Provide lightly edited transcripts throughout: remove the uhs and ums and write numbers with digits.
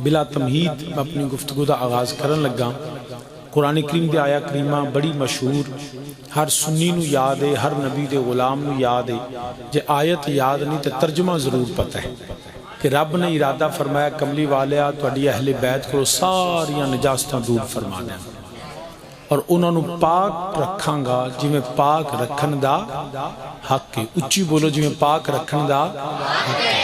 بلا تمہید میں اپنی گفتگو دا آغاز کرن لگا۔ قرآن کریم دے آیا کریمہ بڑی مشہور، ہر سنی نو یاد ہے، ہر نبی دے غلام نو یاد ہے۔ جے آیت یاد نہیں تو ترجمہ ضرور پتہ ہے کہ رب نے ارادہ فرمایا کملی والیا تہاڈی اہل بیت کو ساریاں نجاستاں دور فرما دیں اور انہوں نے پاک رکھاں گا جی میں پاک رکھن دا حق ہے۔ اچھی بولو جی میں پاک رکھن دا حق ہے۔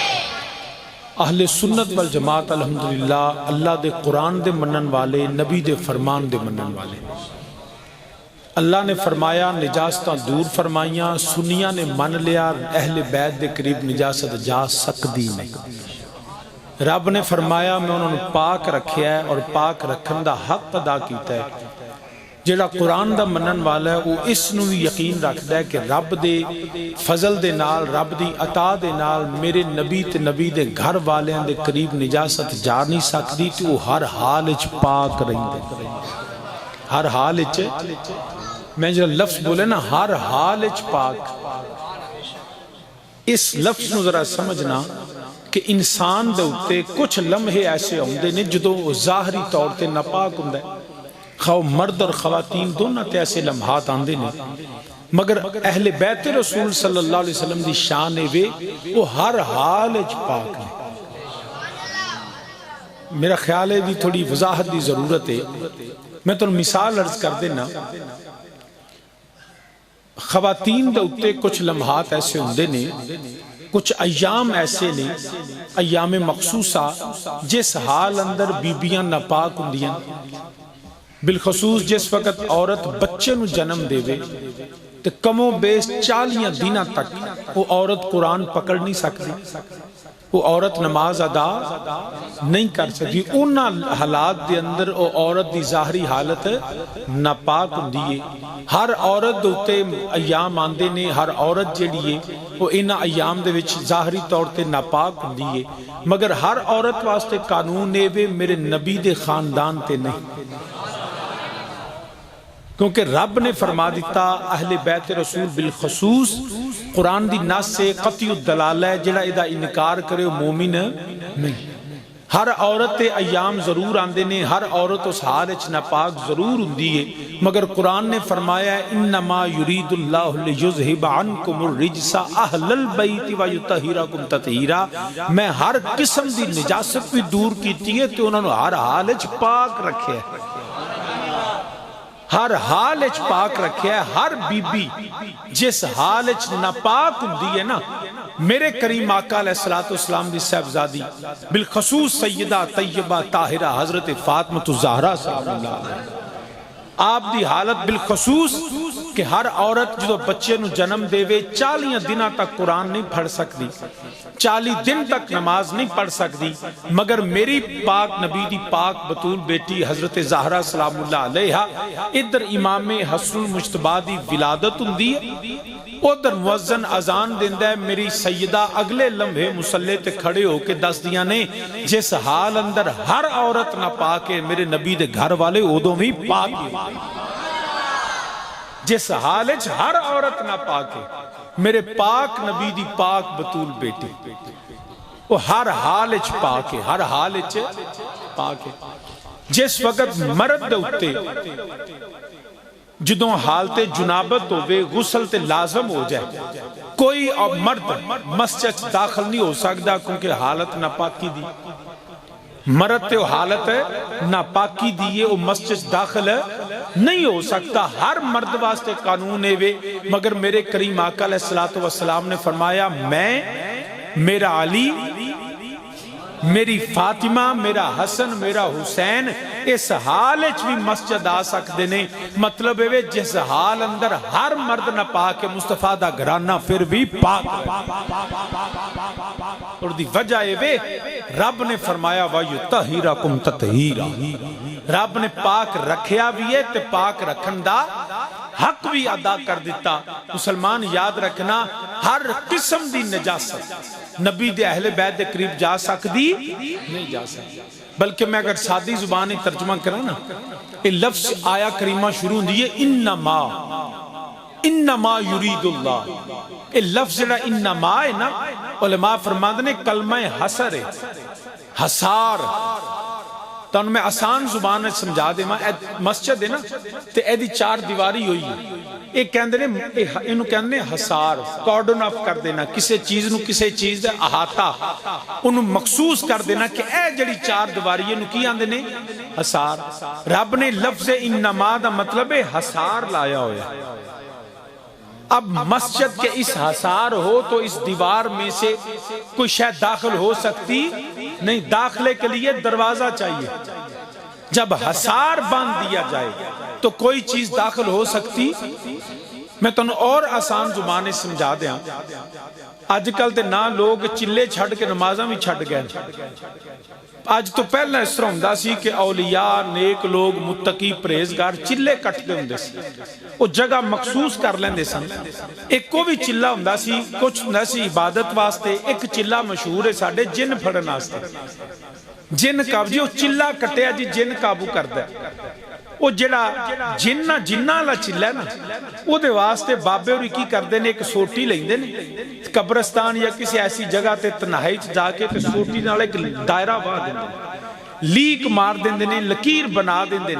اہل سنت والجماعت الحمدللہ اللہ دے قرآن دے منن والے، نبی دے فرمان دے منن والے۔ اللہ نے فرمایا نجاستاں دور فرمائیاں، سنیاں نے من لیا اہل بیت دے قریب نجاست جا سکدی نہیں۔ رب نے فرمایا میں انہوں نے پاک رکھیا ہے اور پاک رکھن دا حق ادا کیتا ہے۔ جیڑا قرآن دا منن والا ہے وہ اس نو یقین رکھدا ہے کہ رب دے فضل دے نال، رب دی عطا دے نال میرے نبی تے نبی دے گھر والیاں دے قریب نجاست جا نہیں سکدی کہ وہ ہر حال اچ پاک رہندے۔ ہر حال اچ میں جو لفظ بولے نا ہر حال اچ پاک، اس لفظ نو ذرا سمجھنا کہ انسان دے اوتے کچھ لمحے ایسے ہوندے نے جدوں ظاہری طور تے ناپاک ہوندا ہے، خواہ مرد اور خواتین دونوں تے ایسے لمحات آندے نے، مگر اہل بیت رسول صلی اللہ علیہ وسلم دی شان وے وہ ہر حال اچ پاک ہیں۔ میرا خیال ہے بھی تھوڑی وضاحت دی ضرورت ہے، میں تو مثال عرض کر دینا۔ خواتین دے اوتے کچھ لمحات ایسے ہوندے نے، کچھ ایام ایسے نے، ایام مخصوصہ جس حال اندر بیبیاں ناپاک ہوندیاں، بالخصوص جس وقت عورت بچے نو جنم دے وے تو کم و بیش 40 دنوں تک وہ عورت قرآن پکڑ نہیں سکتی، وہ عورت نماز ادا نہیں کر سکتی۔ ان حالات دے اندر وہ عورت دی ظاہری حالت ناپاک ہوندی ہے۔ ہر عورت دوتے ایام آندے نے، ہر عورت جیڑی ہے وہ ان ایام دے وچ ظاہری طور تے ناپاک ہوندی ہے، مگر ہر عورت واسطے قانون اے وے میرے نبی دے خاندان تے نہیں، کیونکہ رب نے فرما دیتا اہل بیت رسول بالخصوص قرآن دی نص سے قطعی الدلالہ ہے، جڑا ادا انکار کرے وہ مومن نہیں۔ ہر عورت ایام ضرور آندے نے، ہر عورت اس حال اچ ناپاک ضرور ہوندی ہے، مگر قرآن نے فرمایا انما یرید اللہ لیذھب عنکم الرجس اہل البیت ویطہرکم تطہیرا، میں ہر قسم دی نجاست بھی دور کیتی ہے تو انہوں نے ہر حال اچ پاک رکھے ہے، ہر حال اچ پاک رکھے ہے۔ ہر بی بی جس حال اچ ناپاک ہوندی ہے نا، میرے کریم آقا علیہ السلام دی صاحبزادی بالخصوص سیدہ طیبہ طاہرہ حضرت فاطمہ الزہرا صلی اللہ علیہ وسلم، آپ دی حالت بالخصوص کہ ہر عورت جو بچے نو جنم دے وے 40 دنوں تک قرآن نہیں پڑھ سکتی، 40 دن تک نماز نہیں پڑھ سکتی، مگر میری پاک نبی دی پاک بطول بیٹی حضرت زہرا سلام اللہ علیہا ادھر امام حسن المجتبی دی ولادت ہوندی ہے، ادھر مؤذن اذان دیندا ہے، میری سیدہ اگلے لمحے مصلی تے کھڑے ہو کے دس دیاں نے جس حال اندر ہر عورت نہ پاک ہے میرے نبی دے گھر والے ادوں بھی پاک ہے، جس حال اچ ہر عورت نہ پاک ہے میرے پاک نبی دی پاک بطول بیٹی وہ ہر حال اچ پاک ہے، ہر حال اچ پاک ہے۔ جس وقت مرد دوتے جدوں حالت جنابت ہوئے غسل تے لازم ہو جائے، کوئی مرد مسجد داخل نہیں ہو سکتا کیونکہ حالت ناپاکی دی، مرد تے حالت ناپاکی دیئے وہ مسجد داخل نہیں ہو سکتا، ہر مرد واسطے قانون ہے وے، مگر میرے کریم آقا علیہ السلام نے فرمایا میں، میرا علی، میری فاطمہ، میرا حسن، میرا حسین اس حال اچ بھی مسجد آ سکتے نے، مطلب ہے جس حال اندر ہر مرد نہ پاک ہے مصطفیٰ دا گھرانہ پھر بھی پاک اور دی وجہ ہے رب نے فرمایا وَيُطَهِّرَكُمْ تَطْهِيرًا، رب نے پاک رکھیا بھی ہے تے پاک رکھن دا حق بھی ادا کر دیتا۔ مسلمان یاد رکھنا ہر قسم دی نجاست نبی دے اہل بیت دے قریب جا سکتی نہیں جا سکتی، بلکہ میں اگر سادی زبانی ترجمہ کروں نا یہ لفظ آیا کریمہ شروع دیئے انما یرید اللہ، یہ لفظ جڑا انما ہے نا علماء فرماندے نے کلمہ حسر ہے، حصار تانوں میں آسان زبان میں سمجھا دے مسجد ہے نا تے ایدی 4 دیواری ہوئی ہے ایک کہندے نے انہوں کہندے نے حصار کارڈن آف کر دینا کسے چیز نو کسے چیز دے احاطہ انہوں مخصوص کر دینا کہ اے جڑی 4 دیواری انہوں کی آندے نے حصار رب نے لفظ انما دا مطلب حصار لایا ہویا اب مسجد کے اس حصار ہو تو اس دیوار میں سے کوئی شاید داخل ہو سکتی نہیں داخلے کے لیے دروازہ چاہیے جب حصار باندھ دیا جائے تو کوئی چیز داخل ہو سکتی میں تنہوں اور آسان زبانیں سمجھا دیا آج کل تے نہ لوگ چلے چھڑ کے نمازاں بھی چھڑ گئے آج تو پہلا اس طرح ہوندہ سی کہ اولیاء نیک لوگ متقی پریزگار چلے کٹتے ہوندے سی وہ جگہ مخصوص کر لیندے سن ایک کو بھی چلہ ہوندہ سی کچھ ہوندہ سی عبادت واسطے ایک چلہ مشہور ہے ساڑھے جن پھڑن واسطے جن قابو جی وہ چلہ کٹیا جی جن قابو کر دے وہ جڑا جنہ لا چلہ ہے نا وہ دے واسطے بابے اور کی کر دینے ایک سوٹی لیں دینے قبرستان یا کسی ایسی جگہ تے تنہائی جا کے تے سوٹی نال ایک دائرہ باہ دینے لیک مار دینے لکیر بنا دینے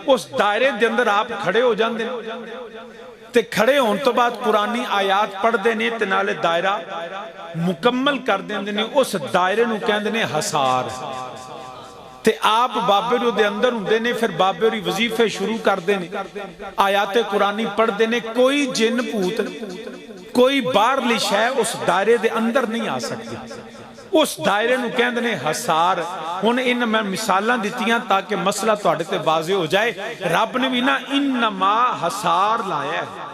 اس دائرے دے اندر آپ کھڑے ہو جان دینے تے کھڑے ہون تو بعد قرآنی آیات پڑھ دینے تے نالے دائرہ مکمل کر دینے اس دائرے نو کہن دینے حصار تے آپ بابر دے اندر ہوں دینے پھر بابری وظیفے شروع کر دینے آیات قرآنی پڑھ دینے کوئی جن پوت کوئی بارلی شے اس دائرے دے اندر نہیں آ سکتی اس دائرے نو کہن دینے حصار ہن ان میں مثالاں دیتیاں تاکہ مسئلہ توڑے تے واضح ہو جائے رب نے بھی نا انما حصار لایا ہے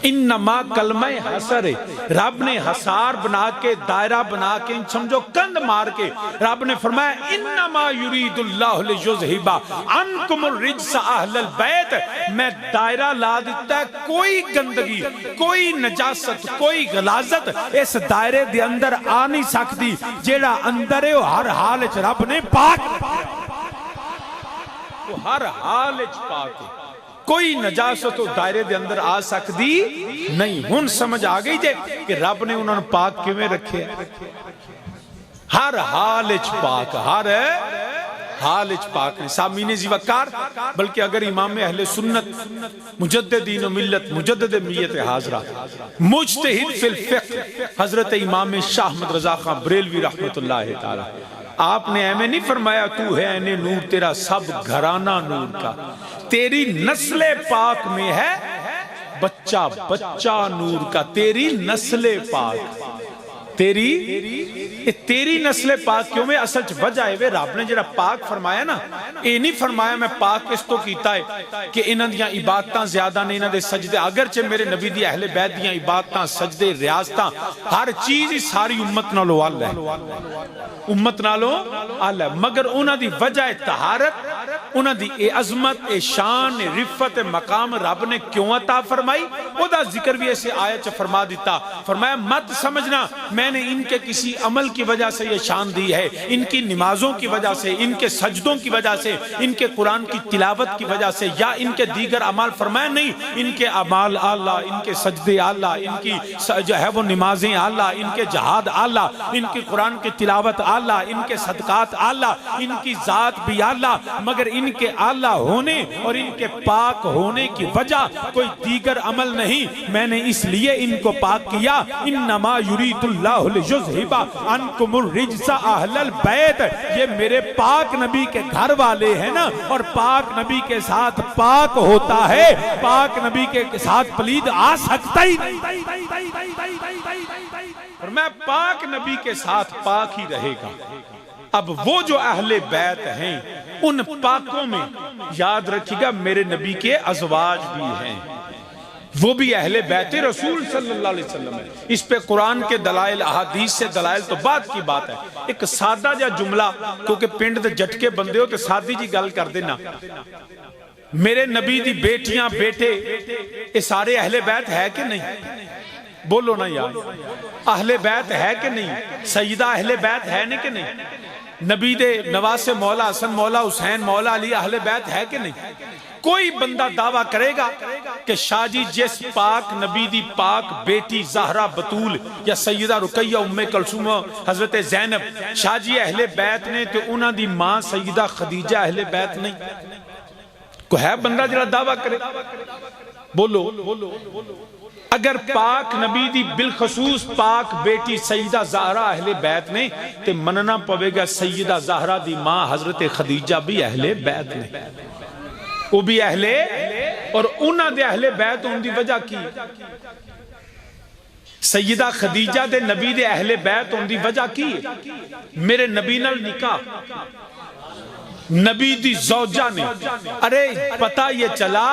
انما کلمہ حصر ہے رب نے حصار بنا کے دائرہ بنا کے سمجھو کند مار کے رب نے فرمایا انما یرید اللہ لیذھب عنکم الرجس اہل البیت میں دائرہ لا دیتا ہے کوئی گندگی کوئی نجاست کوئی غلاظت اس دائرے دے اندر آ نہیں سکتی جیڑا اندر ہے ہر حال وچ رب نے پاک وہ ہر حال وچ پاک ہے کوئی نجاست و دائرے دے اندر آ سکتی نہیں ہن سمجھ آ گئی جے کہ رب نے انہوں نے پاک کیویں رکھے ہر حال وچ پاک ہر حال وچ پاک نہیں سامعین زی وقار بلکہ اگر امام اہل سنت مجددین و ملت مجدد میت حاضرہ مجتہد فی الفقہ حضرت امام شاہ احمد رضا خان بریلوی رحمت اللہ تعالی آپ نے ایمیں نہیں فرمایا تو ہے اے نور تیرا سب گھرانہ نور کا تیری نسل پاک میں ہے بچہ بچہ نور کا تیری نسل پاک تیری نسل پاک کیوں میں اصل وجہ ہے رب نے جڑا پاک فرمایا نا اے نہیں فرمایا میں پاک اس تو کیتا ہے کہ انہاں دیاں عبادتاں زیادہ نے انہاں دے سجدے اگرچہ میرے نبی دی اہل بیت دیاں عبادتاں سجدے ریاضتاں ہر چیز ہی ساری امت نالو اعلی ہے امت نالو اعلی ہے مگر انہاں دی وجہ طہارت انہاں دی اے عظمت اے شان اے رفت اے مقام رب نے کیوں عطا فرمائی وہ دا ذکر بھی ایسے آیت فرما دیتا فرمایا مت سمجھنا میں نے ان کے کسی عمل کی وجہ سے یہ شان دی ہے ان کی نمازوں کی وجہ سے ان کے سجدوں کی وجہ سے ان کے قرآن کی تلاوت کی وجہ سے یا ان کے دیگر اعمال فرمایا نہیں ان کے اعمال اعلیٰ ان کے سجدے اعلیٰ ان کی جو ہے وہ نمازیں اعلیٰ ان کے جہاد اعلیٰ ان کی قرآن کی تلاوت اعلیٰ ان کے صدقات اعلیٰ ان کی ذات بھی اعلیٰ مگر ان کے اعلیٰ ہونے اور ان کے پاک ہونے کی وجہ کوئی دیگر عمل نہیں میں نے اس لیے ان کو پاک کیا انما یرید اللہ لیذھب عنکم الرجس اہل البیت یہ میرے پاک نبی کے گھر والے ہیں نا اور پاک نبی کے ساتھ پاک ہوتا ہے پاک نبی کے ساتھ پلید آ سکتا ہی نہیں اور میں پاک نبی کے ساتھ پاک ہی رہے گا اب وہ جو اہل بیت ہیں ان پاکوں میں یاد رکھیے گا میرے نبی کے ازواج بھی ہیں وہ بھی اہل بیت رسول صلی اللہ علیہ وسلم ہے اس پہ قرآن کے دلائل احادیث سے دلائل تو بعد کی بات ہے ایک سادہ جا جملہ کیونکہ پنڈ دے جھٹکے بندے ہو تو سادی جی گل کر دینا میرے نبی دی بیٹیاں بیٹے یہ سارے اہل بیت ہے کہ نہیں بولو نا یار اہل بیت ہے کہ نہیں سیدہ اہل بیت ہے نہیں کہ نہیں نبی دے نواز مولا حسن مولا حسین مولا علی اہل بیت ہے کہ نہیں کوئی بندہ دعویٰ کرے گا کہ شاہ جی جس پاک نبی دی پاک بیٹی زہرا بطول یا سیدہ رقیہ ام کلثوم حضرت زینب شاہ جی اہل بیت نے تو انہاں دی ماں سیدہ خدیجہ اہل بیت نہیں؟ کوئی ہے بندہ جڑا دعویٰ کرے؟ بولو۔ اگر پاک نبی دی بالخصوص پاک بیٹی سیدہ زہرا اہل بیت نے تے مننا پوے گا سیدہ زہرا دی ماں حضرت خدیجہ بھی اہل بیت نے، وہ بھی اہل، اور انہاں دے اہل بیت ان دی وجہ کی سیدہ خدیجہ دے نبی دے اہل بیت ان دی وجہ کی میرے نبی نال نکاح نبی دی زوجہ نے۔ ارے پتہ یہ چلا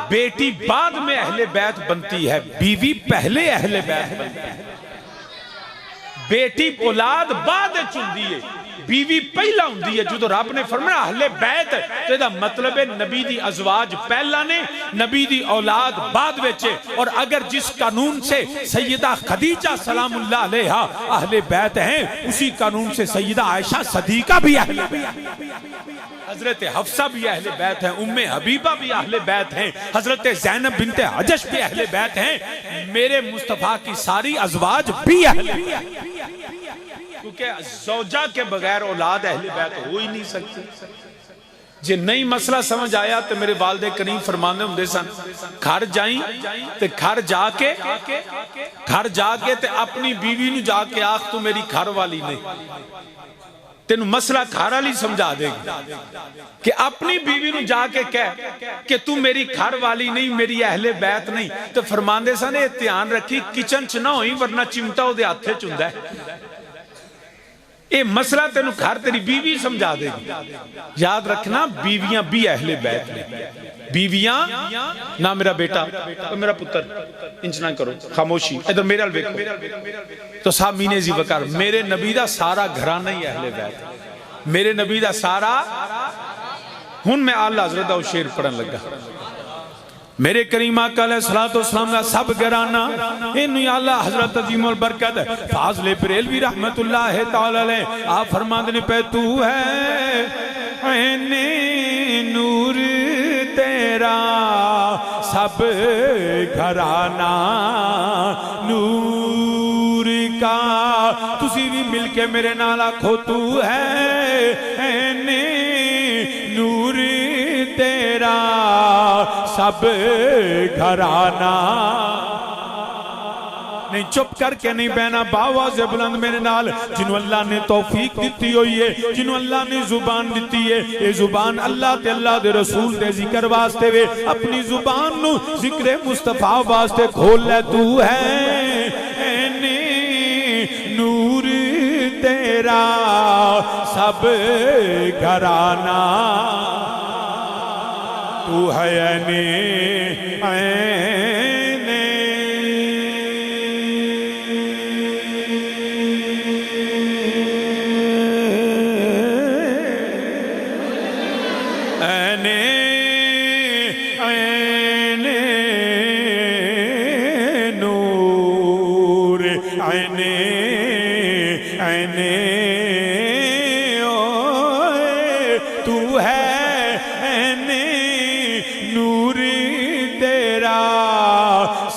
بیٹی بعد میں اہل بیت بنتی ہے، بیوی پہلے اہل بیت بنتی ہے۔ بیٹی اولاد بعد چندی ہے، بیوی پہلا ہوندی ہے۔ جو رب نے فرمایا اہل بیت تو یہ مطلب ہے نبی دی ازواج پہلا نے، نبی دی اولاد بعد وچے۔ اور اگر جس قانون سے سیدہ خدیجہ سلام اللہ علیہا اہل بیت ہیں اسی قانون سے سیدہ عائشہ صدیقہ بھی اہل بیت، حضرت حفصہ بھی اہل بیت ہیں، ام حبیبہ بھی اہل بیت ہیں، حضرت زینب بنت حجش بھی اہل بیت ہیں، میرے مصطفیٰ کی ساری ازواج بھی اہل بیت، کیونکہ زوجہ کے بغیر اولاد اہل بیت ہو ہی نہیں سکتی۔ جی نئی مسئلہ سمجھ آیا تو میرے والد کریم فرمانے ہوں سن گھر جائیں تے گھر جا کے تے اپنی بیوی نو جا کے آخ تو میری گھر والی نہیں، تینوں مسئلہ گھر والی سمجھا دے گی کہ اپنی بیوی نو جا کے کہہ کہ تو میری گھر والی نہیں، میری اہل بیت نہیں۔ تو فرماندے سن یہ دھیان رکھی کچن چ نہ ہوئی ورنہ چمٹا وہ دے ہاتھے چوندا ہے۔ یہ مسئلہ تینوں گھر تیری بیوی سمجھا دے گی۔ یاد رکھنا بیویاں بھی اہل بیت نے، بیویاں نہ میرا بیٹا میرا پتر انچ نہ کرو، خاموشی ادھر میرے الویکو تو سامین زی وکر میرے نبی دا سارا گھرانہ ہی اہل بیت، میرے نبی دا سارا۔ ہن میں آلہ حضرت دا شعر پڑھن لگا، میرے کریم آقا علیہ السلام کا سب گھرانہ انہی اللہ حضرت عظیم البرکت فاضل بریلوی رحمت اللہ تعالی علیہ آپ فرماندنے پہ تو ہے عین نور تیرا سب گھرانہ نور کا، تسی بھی مل کے میرے نال آکھو تو ہے عین نور تیرا سب گھرانہ۔ نہیں چپ کر کے نہیں بہنا، باواز بلند میرے نال جنہوں اللہ نے توفیق دیتی ہوئی ہے، جنہوں اللہ نے زبان دیتی ہے، یہ زبان اللہ تے اللہ دے رسول دے ذکر واسطے وے، اپنی زبان نو ذکر مصطفیٰ واسطے کھول لے تو ہے عین نور تیرا سب گھرانہ، تو ہے عین نور عین تو ہے عین نور تیرا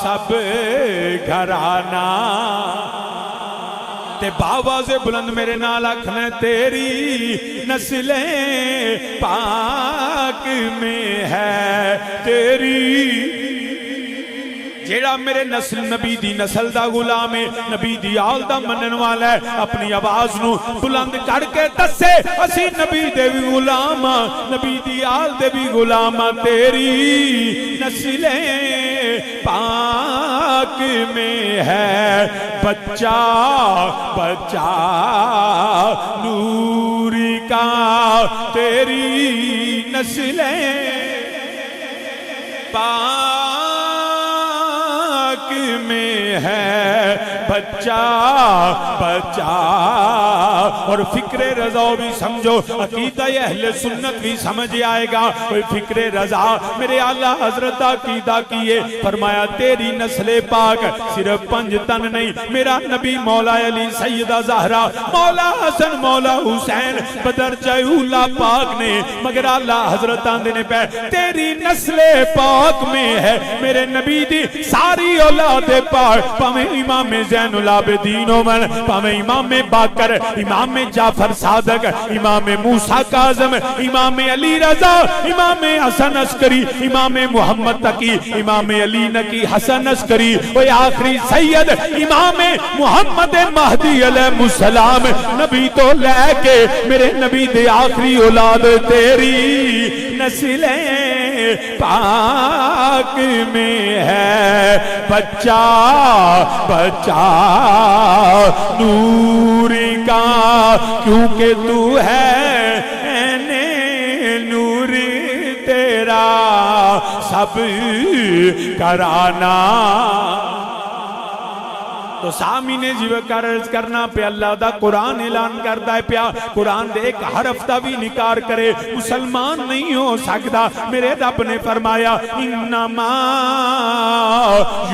سب گھرانہ۔ تے باواز بلند میرے نال آکھنا تیری نسل پاک میں ہے تیری، جیڑا میرے نسل نبی دی نسل دا غلام ہے، نبی دی آل دا منن والا ہے، اپنی آواز نو بلند کر کے دسے اسی نبی دے بھی غلام، نبی دی آل دے بھی غلام، تیری نسل پاک میں ہے بچہ بچہ نور کا، تیری نسل پاک میں ہے بچہ بچہ. اور فکر رضا بھی سمجھو, عقیدہ اہل سنت بھی سمجھ آئے گا. فکر رضا میرے اعلیٰ حضرت عقیدہ کیے, فرمایا تیری نسل پاک صرف 5 تن نہیں, میرا نبی مولا علی, سیدہ زہرا, مولا حسن, مولا حسین, بدرجہ اولا پاک نے, مگر اعلیٰ حضرت آندے نے پہ تیری نسل پاک میں ہے میرے نبی دی ساری اولاد پاک. پاویں امام زین العابدین عمر, پاویں امام باقر, امام جعفر صادق, امام موسیٰ کاظم, امام علی رضا, امام حسن عسکری, امام محمد تقی, امام علی نقی حسن عسکری, وہ آخری سید امام محمد مہدی علیہ السلام. نبی تو لے کے میرے نبی دے آخری اولاد تیری نسلیں پاک میں ہے. بچہ بچہ نور کا کیونکہ تو ہے نور تیرا سب کرانا. تو سامین جیوے عرض کرنا پہ اللہ دا قرآن اعلان کرتا ہے پیا, قرآن دے ایک حرف دا بھی نکار کرے مسلمان نہیں ہو سکتا. میرے رب نے فرمایا انما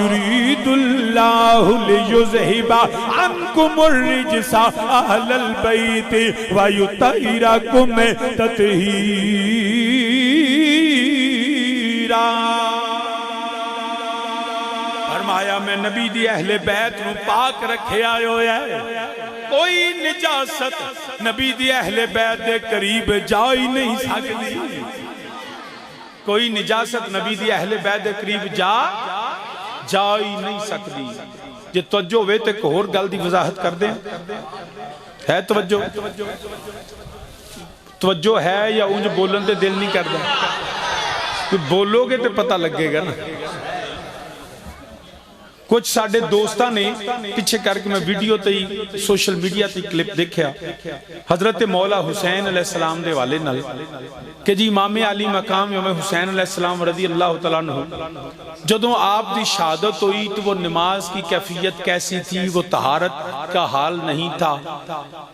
یرید اللہ لیذہب عنکم الرجس اہل البیت ویطہرکم تطہیرا. فرمایا میں نبی دی اہل بیت نو پاک رکھے آئے ہویا ہے, کوئی نجاست نبی دی اہل بیت دے قریب جا ہی نہیں سکتی. کوئی نجاست نبی دی اہل بیت دے قریب جا ہی نہیں سکتی. جے توجہ ہوئے تے ایک اور گل دی وضاحت کر دیں. ہے توجہ ہے یا اونج بولن تے دل نہیں کر دیں؟ بولو گے تے پتہ لگے گا نا. کچھ ساڑھے دوستہ نے پیچھے کر کے میں ویڈیو تی سوشل میڈیا تی کلپ دیکھیا حضرت مولا حسین علیہ السلام دے والے نل کہ جی امام علی مقام امام حسین علیہ السلام رضی اللہ تعالیٰ عنہ جدوں آپ دی شہادت ہوئی تو وہ نماز کی کیفیت کیسی تھی, وہ طہارت کا حال نہیں تھا,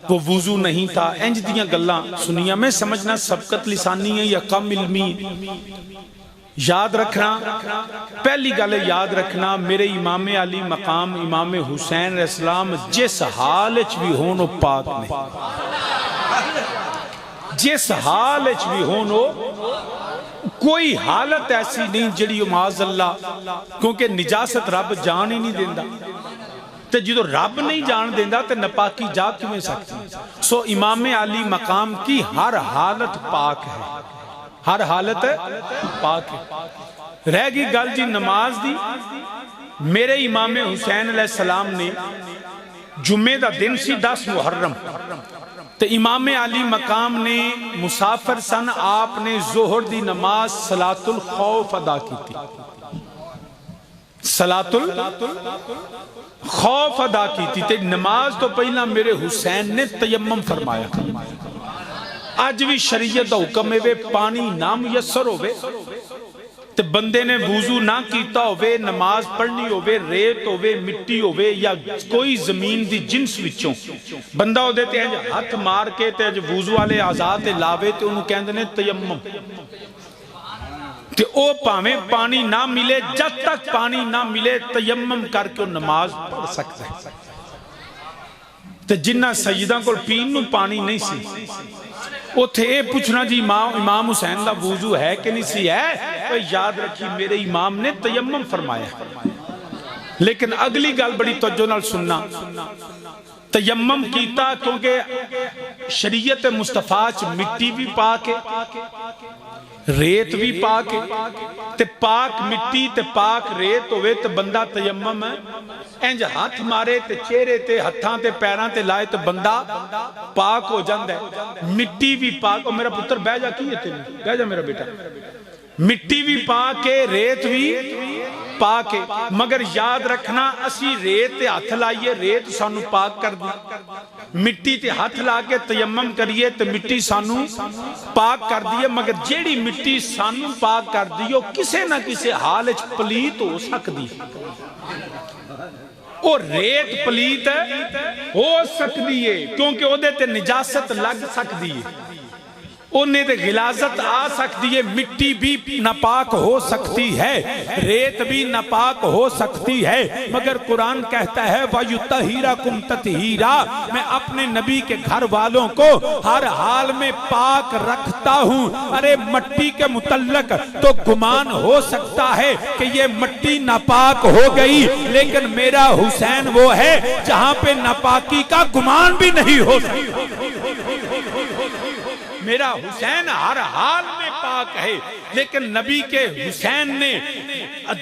وہ وضو نہیں تھا. انج دیاں گلاں سنیاں. میں سمجھنا سبقت لسانی ہے یا کم علمی. یاد رکھنا, پہلی گل یاد رکھنا, میرے امام علی مقام امام حسین علیہ السلام جس حالچ بھی ہونو پاک نہیں, جس حالچ بھی ہونو کوئی حالت ایسی نہیں جڑی معاذ اللہ, کیونکہ نجاست رب جان ہی نہیں دیندہ. تے جدو رب نہیں جان دیندہ تے نپاکی جا کیوں سکتی. سو امام علی مقام کی ہر حالت پاک ہے, ہر حالت پاک ہے. رہ گئی گل جی نماز دی. میرے امام حسین علیہ السلام نے جمعہ دا دن سی 10 محرم, تو امام علی مقام نے مسافر سن, آپ نے ظہر دی نماز صلاۃ الخوف ادا کی تھی. صلاۃ الخوف ادا کی تھی. تے نماز تو پہلا میرے حسین نے تیمم فرمایا. آج بھی شریعت دا حکم ہے پانی نہ میسر ہوئے تے بندے نے وضو نہ کیتا ہوئے, نماز پڑھنی ہوئے, ریت ہوئے, مٹی ہوئے یا کوئی زمین دی جنس وچوں بندہ ہو دیتے ہیں ہاتھ مار کے تے وضو والے آزاد لاوے تے انہوں کہندے نے تیمم. تے او پاویں پانی نہ ملے, جب تک پانی نہ ملے تیمم کر کے نماز پڑھ سکتا ہے. تے جنہ سیدہ کو پین نو پانی نہیں سی, وہ تھے پوچھنا جی امام حسین دا وضو ہے کہ نہیں سی ہے, تو یاد رکھی میرے امام نے تیمم فرمایا. لیکن اگلی گل بڑی توجہ نال سننا, تیمم کیتا کیونکہ شریعت مصطفیٰ چ مٹی بھی پاک ہے, ریت بھی پاک ہے. تے پاک مٹی تے پاک ریت ہوئے تے بندہ تیمم ہے انج ہاتھ مارے تے چہرے تے ہتھاں تے پیراں تے لائے تے بندہ پاک ہو جاندہ ہے. مٹی بھی پاک, اور میرا پتر بہ جا کی ہے تینے, بہ جا میرا بیٹا. مٹی بھی پاک ہے, ریت بھی پاک ہے, مگر یاد رکھنا اسی ریت تے ہاتھ لائیے ریت سانو پاک کر دی, مٹی تے ہاتھ لا کے تیمم کریے تے مٹی سانو پاک کر دیے. مگر جیڑی مٹی سانو پاک کر دیو کسے نہ کسے حال اچ پلیت ہو سکتی. وہ ریت پلیت ہو سکتی ہے کیونکہ وہ تے نجاست لگ سکتی ہے، انہیں تے غلاظت آ سکتی ہے، مٹی بھی ناپاک ہو سکتی ہے، ریت بھی ناپاک ہو سکتی ہے، مگر قرآن کہتا ہے وَيُطَهِّرَكُمْ تَطْهِيرًا، میں اپنے نبی کے گھر والوں کو ہر حال میں پاک رکھتا ہوں۔ ارے مٹی کے متعلق تو گمان ہو سکتا ہے کہ یہ مٹی ناپاک ہو گئی، لیکن میرا حسین وہ ہے جہاں پہ ناپاکی کا گمان بھی نہیں ہو سکتا۔ میرا حسین ہر حال میں پاک ہے، لیکن نبی کے حسین نے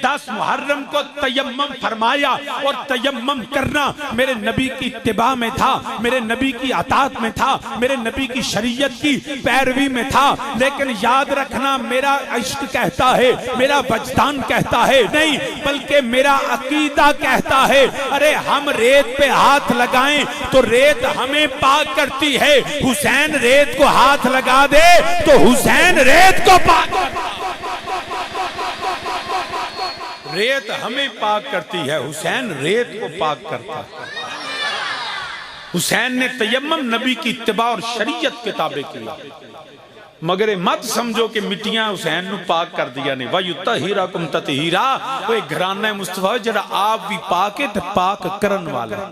10 محرم کو تیمم فرمایا، اور تیمم کرنا میرے نبی کی اتباع میں تھا، میرے نبی کی اطاعت میں تھا، میرے نبی کی شریعت کی پیروی میں تھا۔ لیکن یاد رکھنا میرا عشق کہتا ہے، میرا وجدان کہتا ہے نہیں، بلکہ میرا عقیدہ کہتا ہے ارے ہم ریت پہ ہاتھ لگائیں تو ریت ہمیں پاک کرتی ہے، حسین ریت کو ہاتھ لگا دے تو حسین ریت کو پاک ریت ہمیں پاک کرتی ہے، حسین ریت کو پاک کرتا ہے۔ حسین نے تیمم نبی کی اتباع اور شریعت کے تابع کیا، مگر مت سمجھو کہ مٹیاں حسین نو پاک کر دیا نہیں۔ وَيُطَهِّرَكُمْ تَطْهِيرًا، وہ ایک گھرانہ مصطفیٰ جڑا آپ بھی پاک ہے تے پاک کرن والا۔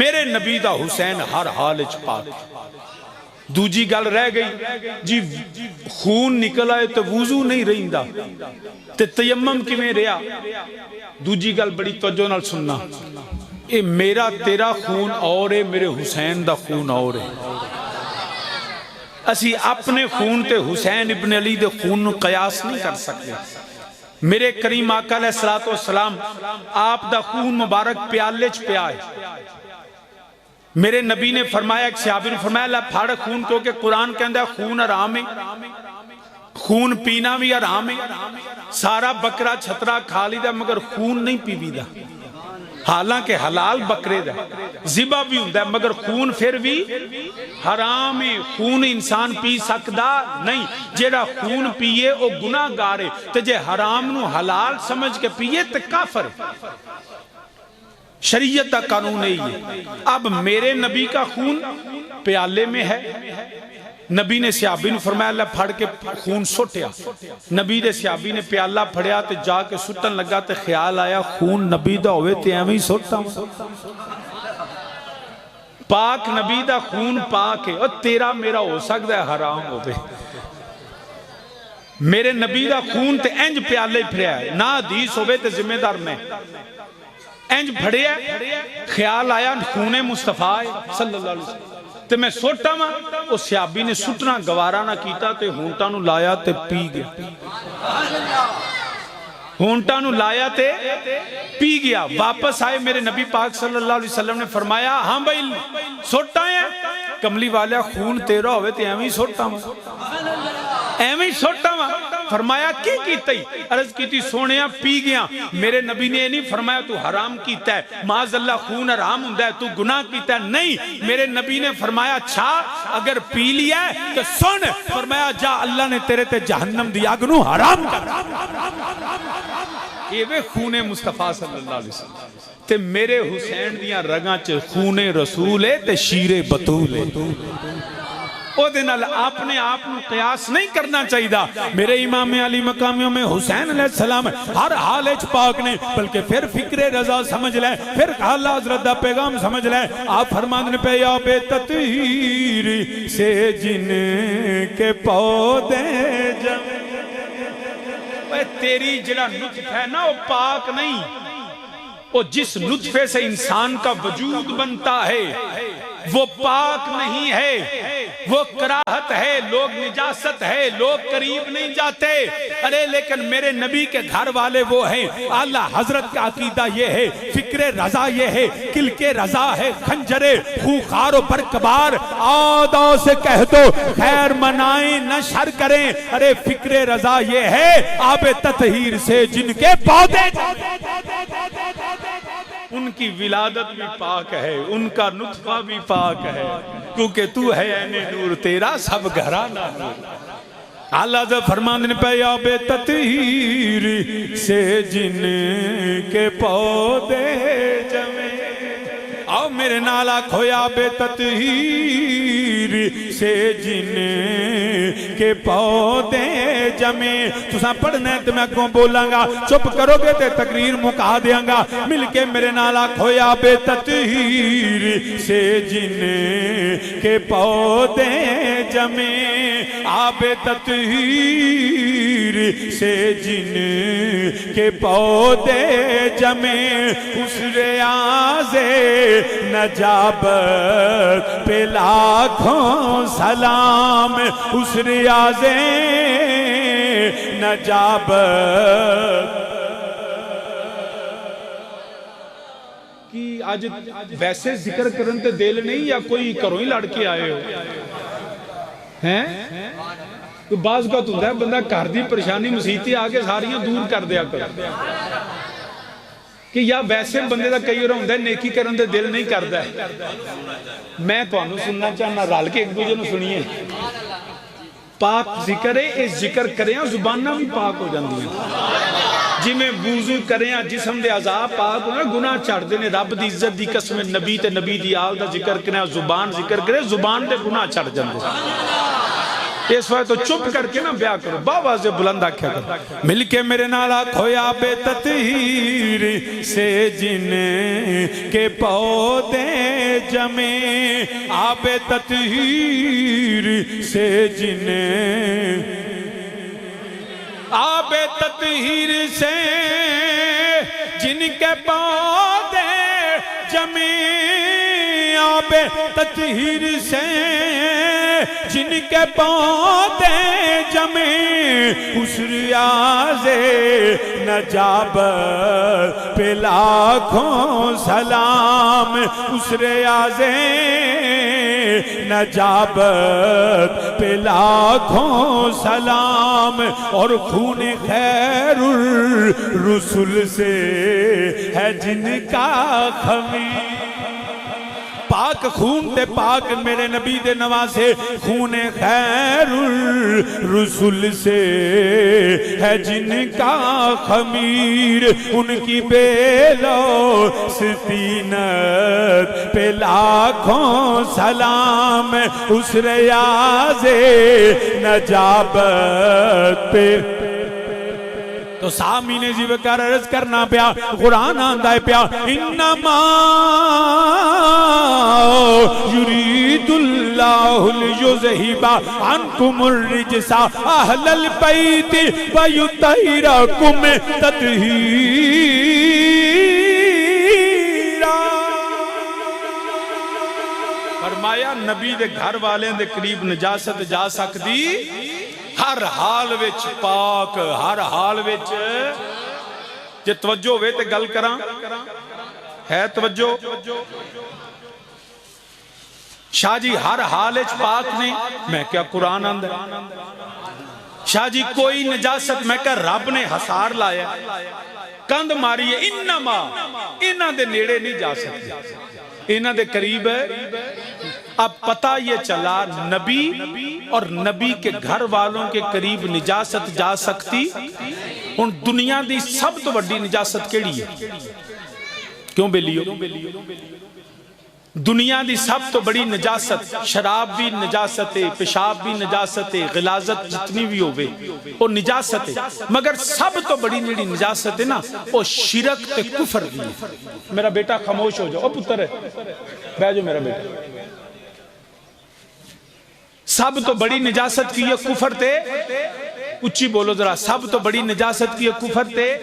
میرے نبی دا حسین ہر حال وچ پاک۔ دوجی گل رہ گئی جی خون نکل آئے تو وضو نہیں رہندا تے تیمم کیویں رہیا۔ دوجی گل بڑی توجہ نال سننا، اے میرا تیرا خون اور ہے، میرے حسین دا خون اور ہے۔ اسی اپنے خون تے حسین ابن علی دے خون نو قیاس نہیں کر سکتے۔ میرے کریم آقا علیہ السلام آپ دا خون مبارک پیالے چ پیا ہے۔ میرے نبی نے فرمایا، ایک صحابی نے فرمایا اللہ پھاڑ خون کو، کہ قرآن کہندا ہے خون حرام ہے، خون پینا بھی حرام ہے، سارا بکرا چھترا کھا لیدا مگر خون نہیں پیویدا، حالانکہ حلال بکرے دا ذبح بھی ہوندا ہے مگر خون پھر بھی حرام ہے، خون انسان پی سکدا نہیں، جیڑا خون پیے او گناہ گار ہے، تے جے حرام نو حلال سمجھ کے پیے تے کافر ہے۔ شریعت کا قانون ہے یہ۔ اب میرے نبی کا خون پیالے میں ہے، نبی نے صحابی نے فرمایا اللہ پھڑ کے خون سٹیا، نبی دے صحابی نے پیالہ پھڑیا تے جا کے سٹن لگا تے خیال آیا خون نبی دا ہوئے تے ایویں سٹا، پاک نبی دا خون پاک ہے، اور تیرا میرا ہو سکتا ہے حرام ہوئے۔ میرے نبی دا خون تے انج پیالے پھڑیا ہے، نہ حدیث ہوئے تے ذمہ دار میں انج پھڑیا، خیال آیا خون مصطفیٰ صلی اللہ علیہ وسلم تے میں سوٹا ماں، اس صحابی نے سٹنا گوارا نہ کیتا تے ہونٹا نو لایا تے پی گیا، ہونٹا نو لایا تے پی گیا۔ واپس آئے میرے نبی پاک صلی اللہ علیہ وسلم نے فرمایا ہاں بھائی سوٹا ہے، کملی والا خون تیرا ہوئے تے ایویں سوٹا ماں، ایویں سوٹا ماں۔ فرمایا کی کیتا ہی؟ عرض کیتی سونیا پی گیا۔ میرے نبی نے نہیں فرمایا تو حرام کیتا ہے، معاذ اللہ خون حرام ہوندا ہے تو گناہ کیتا ہے، نہیں، میرے نبی نے فرمایا اچھا اگر پی لیا ہے کہ سن، فرمایا جا اللہ نے تیرے تے جہنم دی آگ نو حرام کر۔ یہ وہ خون مصطفیٰ صلی اللہ علیہ وسلم تے میرے حسین دیاں رگاں چ خون رسول ہے تے شیر بطول ہے۔ او دنال اپنے آپ کو قیاس نہیں کرنا چاہیے۔ میرے امام علی مقامیوں میں حسین علیہ السلام ہر حال اچ پاک نے، بلکہ پھر فکر رضا سمجھ لے، پھر اللہ حضرت دا پیغام سمجھ لے۔ آپ فرماندے پہ یا بے تطہیر سے جن کے پودے جم، تیری جڑا نطفہ ہے نا وہ پاک نہیں، وہ جس نطفے سے انسان کا وجود بنتا ہے وہ پاک نہیں ہے، وہ کراہت ہے، لوگ نجاست ہے، لوگ قریب نہیں جاتے۔ ارے لیکن میرے نبی کے گھر والے وہ ہیں، اعلیٰ حضرت کا عقیدہ یہ ہے، فکر رضا یہ ہے، کل کے رضا ہے، خنجر خوخار و برکبار، آدھا سے کہہ دو خیر منائیں نہ شر کریں۔ ارے فکر رضا یہ ہے آب تطہیر سے جن کے پودے، ان کی ولادت بھی پاک ہے، ان کا نطفہ بھی پاک ہے، کیونکہ تو ہے عین نور، تیرا سب گھرانہ نور۔ اللہ سے فرماندن پہ آب تطہیر سے جن کے پودے جمیں، آؤ میرے نالا کھویا بے تطہیر سے جن کے پودے جمیں۔ تساں پڑھنا ہے تو میں کون بولاں گا، چپ کرو گے تے تقریر مکا دیاں گا۔ مل کے میرے نالا کھویا بے تطہیر سے جن کے پودے جمیں، آب تطہیر سے جن کے پودے جمیں، اس ریاض نجابت پہ لاکھوں سلام، اس ریاض نجابت کی آج ویسے ذکر کرن تے دل نہیں یا کوئی کروں ہی لڑ کے آئے ہو ہیں؟ تو بعض کا تو ہے بندہ کر دی پریشانی مسیحتی آگے ساریاں دور کر دیا کر کہ یا ویسے بندے دا کئی اور ہوندہ ہے نیکی کرن دے دل نہیں کردا ہے۔ میں تو انہوں سننا چاہنا رال کے ایک دوجہ نو سنیے پاک ذکر ہے، اس ذکر کریں زبانہ بھی پاک ہو جاندی ہیں، جی میں وضو کریں جسم دے عذاب پاک ہونا، گناہ چڑھ دینے رب دی عزت دی قسم نبی تے نبی دی آل دا ذکر کریں، زبان ذکر کریں، زبان دے گناہ چڑھ جاندے اس وقت تو چپ کر کے نہ بیاہ کرو، باواز بلند آکھیا کرو۔ مل کے میرے نالا کھویا بے تطہیر سے جن کے پودے جمیں، آب تطہیر سے جن آب تطہیر سے جن کے پودے جمیں، آب تطہیر سے جن کے پودے جمیں، اس ریاض نجابت پہ لاکھوں سلام، اس ریاض نجابت پہ لاکھوں سلام، اور خون خیر الرسل سے ہے جن کا خمیر، پاک خون تے پاک میرے نبی دے نواسے، خون خیر الرسل سے ہے جن کا خمیر، ان کی بیلو ستینت پہ لاکھوں سلام، اس ریاض نجابت پہ۔ تو سامین جیو کر عرض کرنا پیا، قرآن آندہ پیا، انما یرید اللہ لیذہب عنکم الرجس اہل البیت ویطہرکم تطہیرا۔ فرمایا نبی دے گھر والے دے قریب نجاست جا سکتی ہر حال وچ پاک، ہر حال وچ جے توجہ ہوئے تے گل کراں ہے توجہ شاہ جی ہر حال وچ پاک نے، میں کیا قرآن آندہ شاہ جی کوئی نجاست میں کہا رب نے حسار لایا کند ماری ہے، انما انہاں دے نیڑے نہیں جا سکتے، انہاں دے قریب ہے۔ اب پتہ یہ چلا نبی اور نبی کے گھر والوں کے قریب نجاست جا سکتی، ان دنیا دی سب تو بڑی نجاست کیڑی ہے؟ کیوں بیلیو؟ دنیا دی سب تو بڑی نجاست، شراب بھی نجاست ہے، پیشاب بھی نجاست ہے، غلاظت جتنی بھی ہوئے وہ نجاست ہے، مگر سب تو بڑی نیڑی نجاست ہے نا وہ شرک تے کفر دی ہے۔ میرا بیٹا خاموش ہو جاؤ، پتر ہے بہ جو میرا بیٹا، سب تو بڑی نجاست کی ہے کفر تے، اچھی بولو ذرا، سب تو بڑی نجاست کی ہے کفر تے۔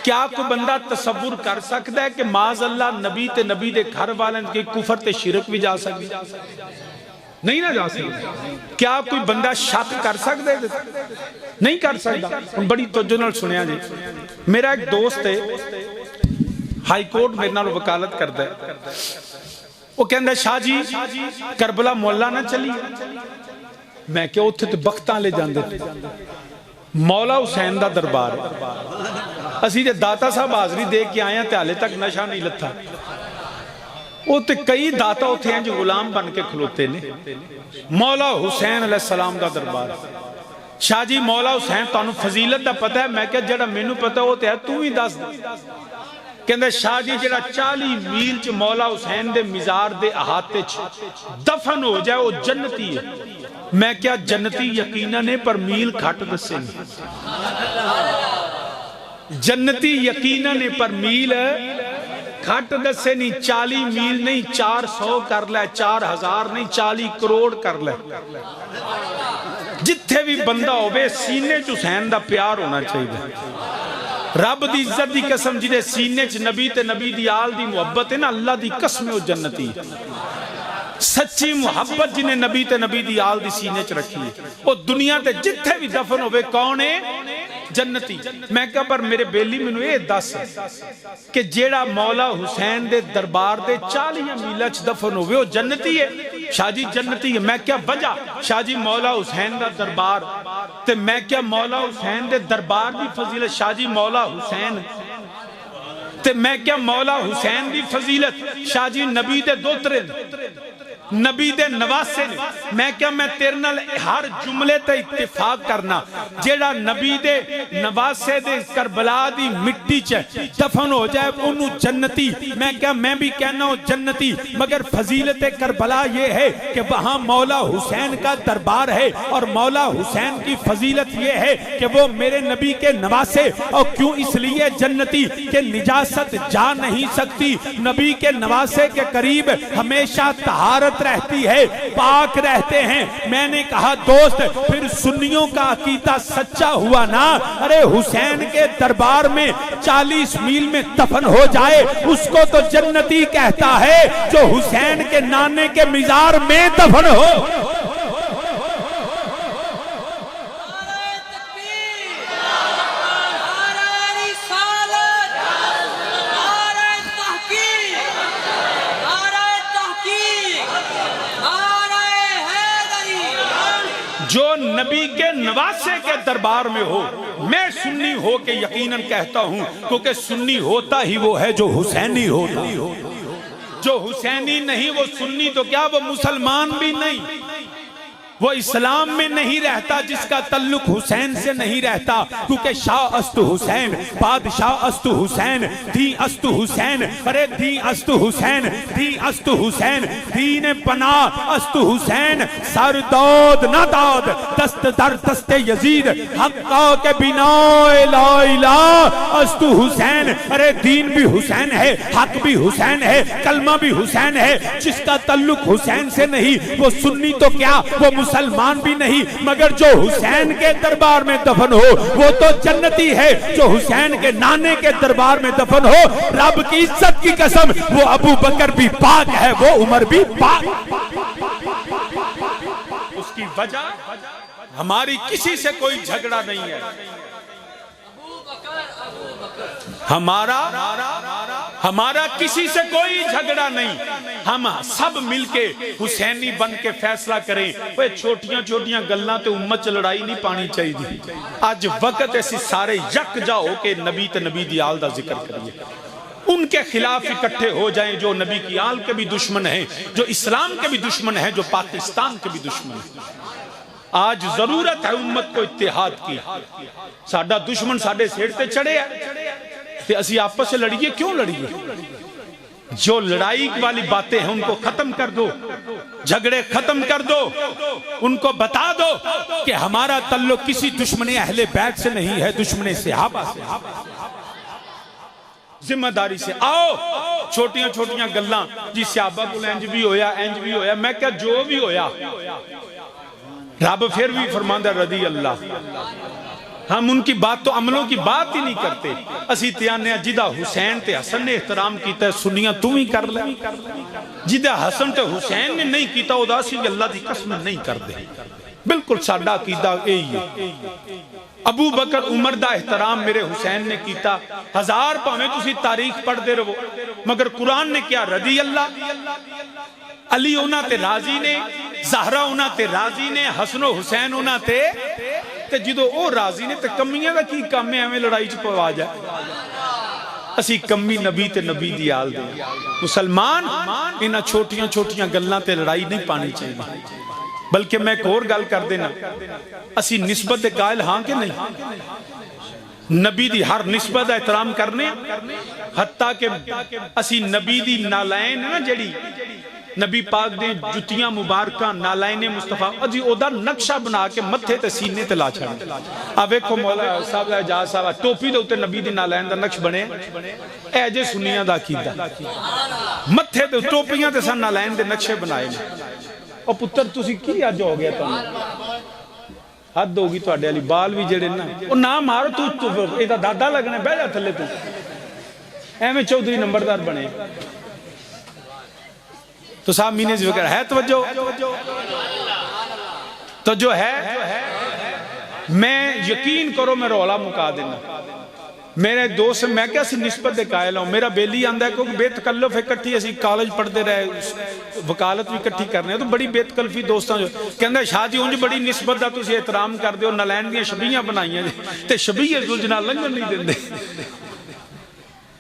کیا کوئی بندہ تصور کر سکتا ہے کہ معاذ اللہ نبی تے نبی دے گھر والوں کے کفر تے شرک بھی جا سکتا نہیں نہ جا سکتا؟ کیا کوئی بندہ شک کر سکتا ہے؟ نہیں کر سکتا۔ بڑی توجہ نال سنیا جی، میرا ایک دوست ہے ہائی کورٹ میرے نال وکالت کرتا ہے، وہ کہندا ہے شاہ جی کربلا مولا نہ چلی، میں کہ اتھے تے بختاں لے جاندے مولا حسین دا دربار ہے، اسی جے داتا صاحب حاضری دے کے آئے ہیں تے حالے تک نشہ نہیں لتھا، وہ تے کئی داتا ہوتے ہیں جو غلام بن کے کھلوتے نے، مولا حسین علیہ السلام دا دربار شاہ جی مولا حسین تانوں فضیلت دا پتہ ہے؟ میں کہا جڑا مینوں پتہ ہو تے ہے تو ہی دس دے۔ کہندے شاہ جی جڑا 40 میل چ مولا حسین دے مزار دے احاطے چ دفن ہو جائے وہ جنتی ہے۔ میں کیا جنتی یقیناً ہے پر میل کھٹ دسے نہیں، جنتی یقیناً ہے پر میل کھٹ دسے نہیں۔ 40 میل نہیں 400 کر لے، 4000 نہیں 40 کروڑ کر لے، جتھے بھی بندہ ہوئے سینے چ حسین دا پیار ہونا چاہیے۔ رب دی عزت دی قسم جدے سینے چ نبی تے نبی دی آل دی محبت ہے نا، اللہ دی قسم ہے وہ جنتی ہے۔ سچی محبت جنہیں نبی تے نبی دی آل دی سینے چ رکھی ہے، وہ دنیا تے جتھے بھی دفن ہوئے کون ہے؟ جنتی۔ میں کہا پر میرے بیلی منو یہ دس کہ جیڑا مولا حسین دے دربار دے 40 میلہ چ دفن ہوئے وہ جنتی ہے؟ شاہ جی جنتی ہے۔ میں کیا وجہ؟ شاہ جی مولا حسین دا دربار تے میں کیا مولا حسین دے دربار دی فضیلت، شاہ جی مولا حسین تے میں کیا مولا حسین دی فضیلت، شاہ جی نبی دے دوترے نبی دے نواسے نے۔ میں کیا میں تیرے نال ہر جملے تے اتفاق کرنا، جیڑا نبی دے نواسے دے کربلا دی مٹی چے دفن ہو جائے انہوں جنتی۔ میں کیا میں بھی کہنا ہوں جنتی، مگر فضیلت کربلا یہ ہے کہ وہاں مولا حسین کا دربار ہے، اور مولا حسین کی فضیلت یہ ہے کہ وہ میرے نبی کے نواسے، اور کیوں اس لیے جنتی کہ نجاست جا نہیں سکتی، نبی کے نواسے کے قریب ہمیشہ طہارت رہتی ہے، پاک رہتے ہیں۔ میں نے کہا دوست پھر سنیوں کا عقیدہ سچا ہوا نا، ارے حسین کے دربار میں 40 میل میں دفن ہو جائے اس کو تو جنتی کہتا ہے جو حسین کے نانے کے مزار میں دفن ہو۔ جو نبی کے نواسے کے دربار میں ہو، میں سنی ہو کے یقیناً کہتا ہوں، کیونکہ سنی ہوتا ہی وہ ہے جو حسینی ہوتا، جو حسینی نہیں وہ سنی تو کیا وہ مسلمان بھی نہیں، وہ اسلام میں نہیں رہتا جس کا تعلق حسین سے نہیں رہتا، کیونکہ شاہ است حسین، بادشاہ است حسین، دی است حسین، ارے دی است حسین، دی است حسین، دین پناہ است حسین، سر داد نہ داد دست در دست یزید، حقا کے بنا لا الہ است حسین، ارے دین بھی حسین ہے، حق بھی حسین ہے، کلمہ بھی حسین ہے، جس کا تعلق حسین سے نہیں وہ سنی تو کیا وہ مسلمان بھی نہیں، مگر جو حسین کے دربار میں دفن ہو وہ تو جنتی ہے، جو حسین کے نانے کے دربار میں دفن ہو رب کی عزت کی قسم وہ ابو بکر بھی پاک ہے، وہ عمر بھی پاک۔ اس کی وجہ ہماری کسی سے کوئی جھگڑا نہیں ہے، ہمارا کسی سے کوئی جھگڑا نہیں، ہم سب مل کے حسینی بن کے فیصلہ کریں۔ وہ چھوٹیاں چھوٹیاں گلاں تے امت چ لڑائی نہیں پانی چاہیے، آج وقت ایسی سارے یک جا ہو کے نبی تے نبی دی آل دا ذکر کریے، ان کے خلاف اکٹھے ہو جائیں جو نبی کی آل کے بھی دشمن ہیں، جو اسلام کے بھی دشمن ہیں، جو پاکستان کے بھی دشمن ہیں۔ آج ضرورت ہے امت کو اتحاد کی، ساڈا دشمن ساڈے سیڑ تے چڑھے ہے تے اسی آپس سے لڑیے، کیوں لڑیے؟ جو لڑائی والی باتیں ہیں ان کو ختم کر دو، جھگڑے ختم کر دو، ان کو بتا دو کہ ہمارا تعلق کسی دشمن اہل بیت سے نہیں ہے، دشمن صحابہ سے۔ ذمہ داری سے آؤ، چھوٹیاں چھوٹیاں گلاں جی صحابہ کو انج بھی ہویا، میں کہا جو بھی ہویا رب پھر بھی فرماندہ رضی اللہ، ہم ان کی بات تو عملوں کی بات ہی نہیں کرتے، اسی تیانے جدہ حسین تے حسن نے احترام کیتا ہے سنیاں تو ہی کر لے، جدہ حسن تے حسین نے نہیں کیتا اداسی اللہ دی قسم نہیں کر دے، بالکل ساڈا عقیدہ یہی ہے۔ ابو بکر عمر دا احترام میرے حسین نے کیتا، ہزار پاویں تسی تاریخ پڑھ دے رہو، مگر قرآن نے کیا رضی اللہ، علی انہاں تے راضی نے، زہرہ انہاں تے راضی نے، حسن و حسین انہاں تے جدو او راضی نے تے کمیاں دا کی کام میں ہمیں لڑائی چ پوا جائے، اسی کمی نبی تے نبی دی آل دے۔ مسلمان انہاں چھوٹیاں چھوٹیاں گلاں تے لڑائی نہیں پانی چاہیے۔ بلکہ میں ایک اور گل کر دینا، اسی نسبت دے قائل ہاں کہ نہیں؟ نبی دی ہر نسبت دا احترام کرنے، حتیٰ کہ اسی نبی دی نالائن نا جڑی نبی پاک دے جتیاں مبارکاں نالائن مصطفیٰ اجی او دا نقشہ بنا کے متھے تے سینے تے لا چھڑنے۔ اب ایک مولا صاحب اعجاز صاحب ٹوپی دے اوتے نبی دی نالائن دا نقش بنے، اے جے سنیاں دا عقیدہ، متھے تے ٹوپیاں تے سن نالائن دے نقشے بنائے نے۔ او پتر تسی کی اج ہو گیا تانوں؟ حد ہوگی تواڈے والی، بال بھی جڑے نا او نہ مارو، تو اے دا دادا لگنا، بیٹھ جا تھلے تو ایویں چودھری نمبردار بنے۔ تو صاحب مینے ذکر ہے توجہ، تو جو ہے میں یقین کرو میں رولا مکا دینا۔ میرے دوست میں کیا سی نسبت دے قائل ہوں، میرا بیلی آندہ ہے کیونکہ بے تکلف ہے، کٹھی اسی کالج پڑھتے رہے، وکالت بھی کٹھی کرنے ہیں، تو بڑی بے تکلفی دوستاں جو کہندہ ہے شاہ جی انج بڑی نسبت دا تو اسی احترام کر دے، اور نلین دیاں شبیہاں بنائی ہیں تے شبیہ زلجنا لنگن نہیں دیں دے،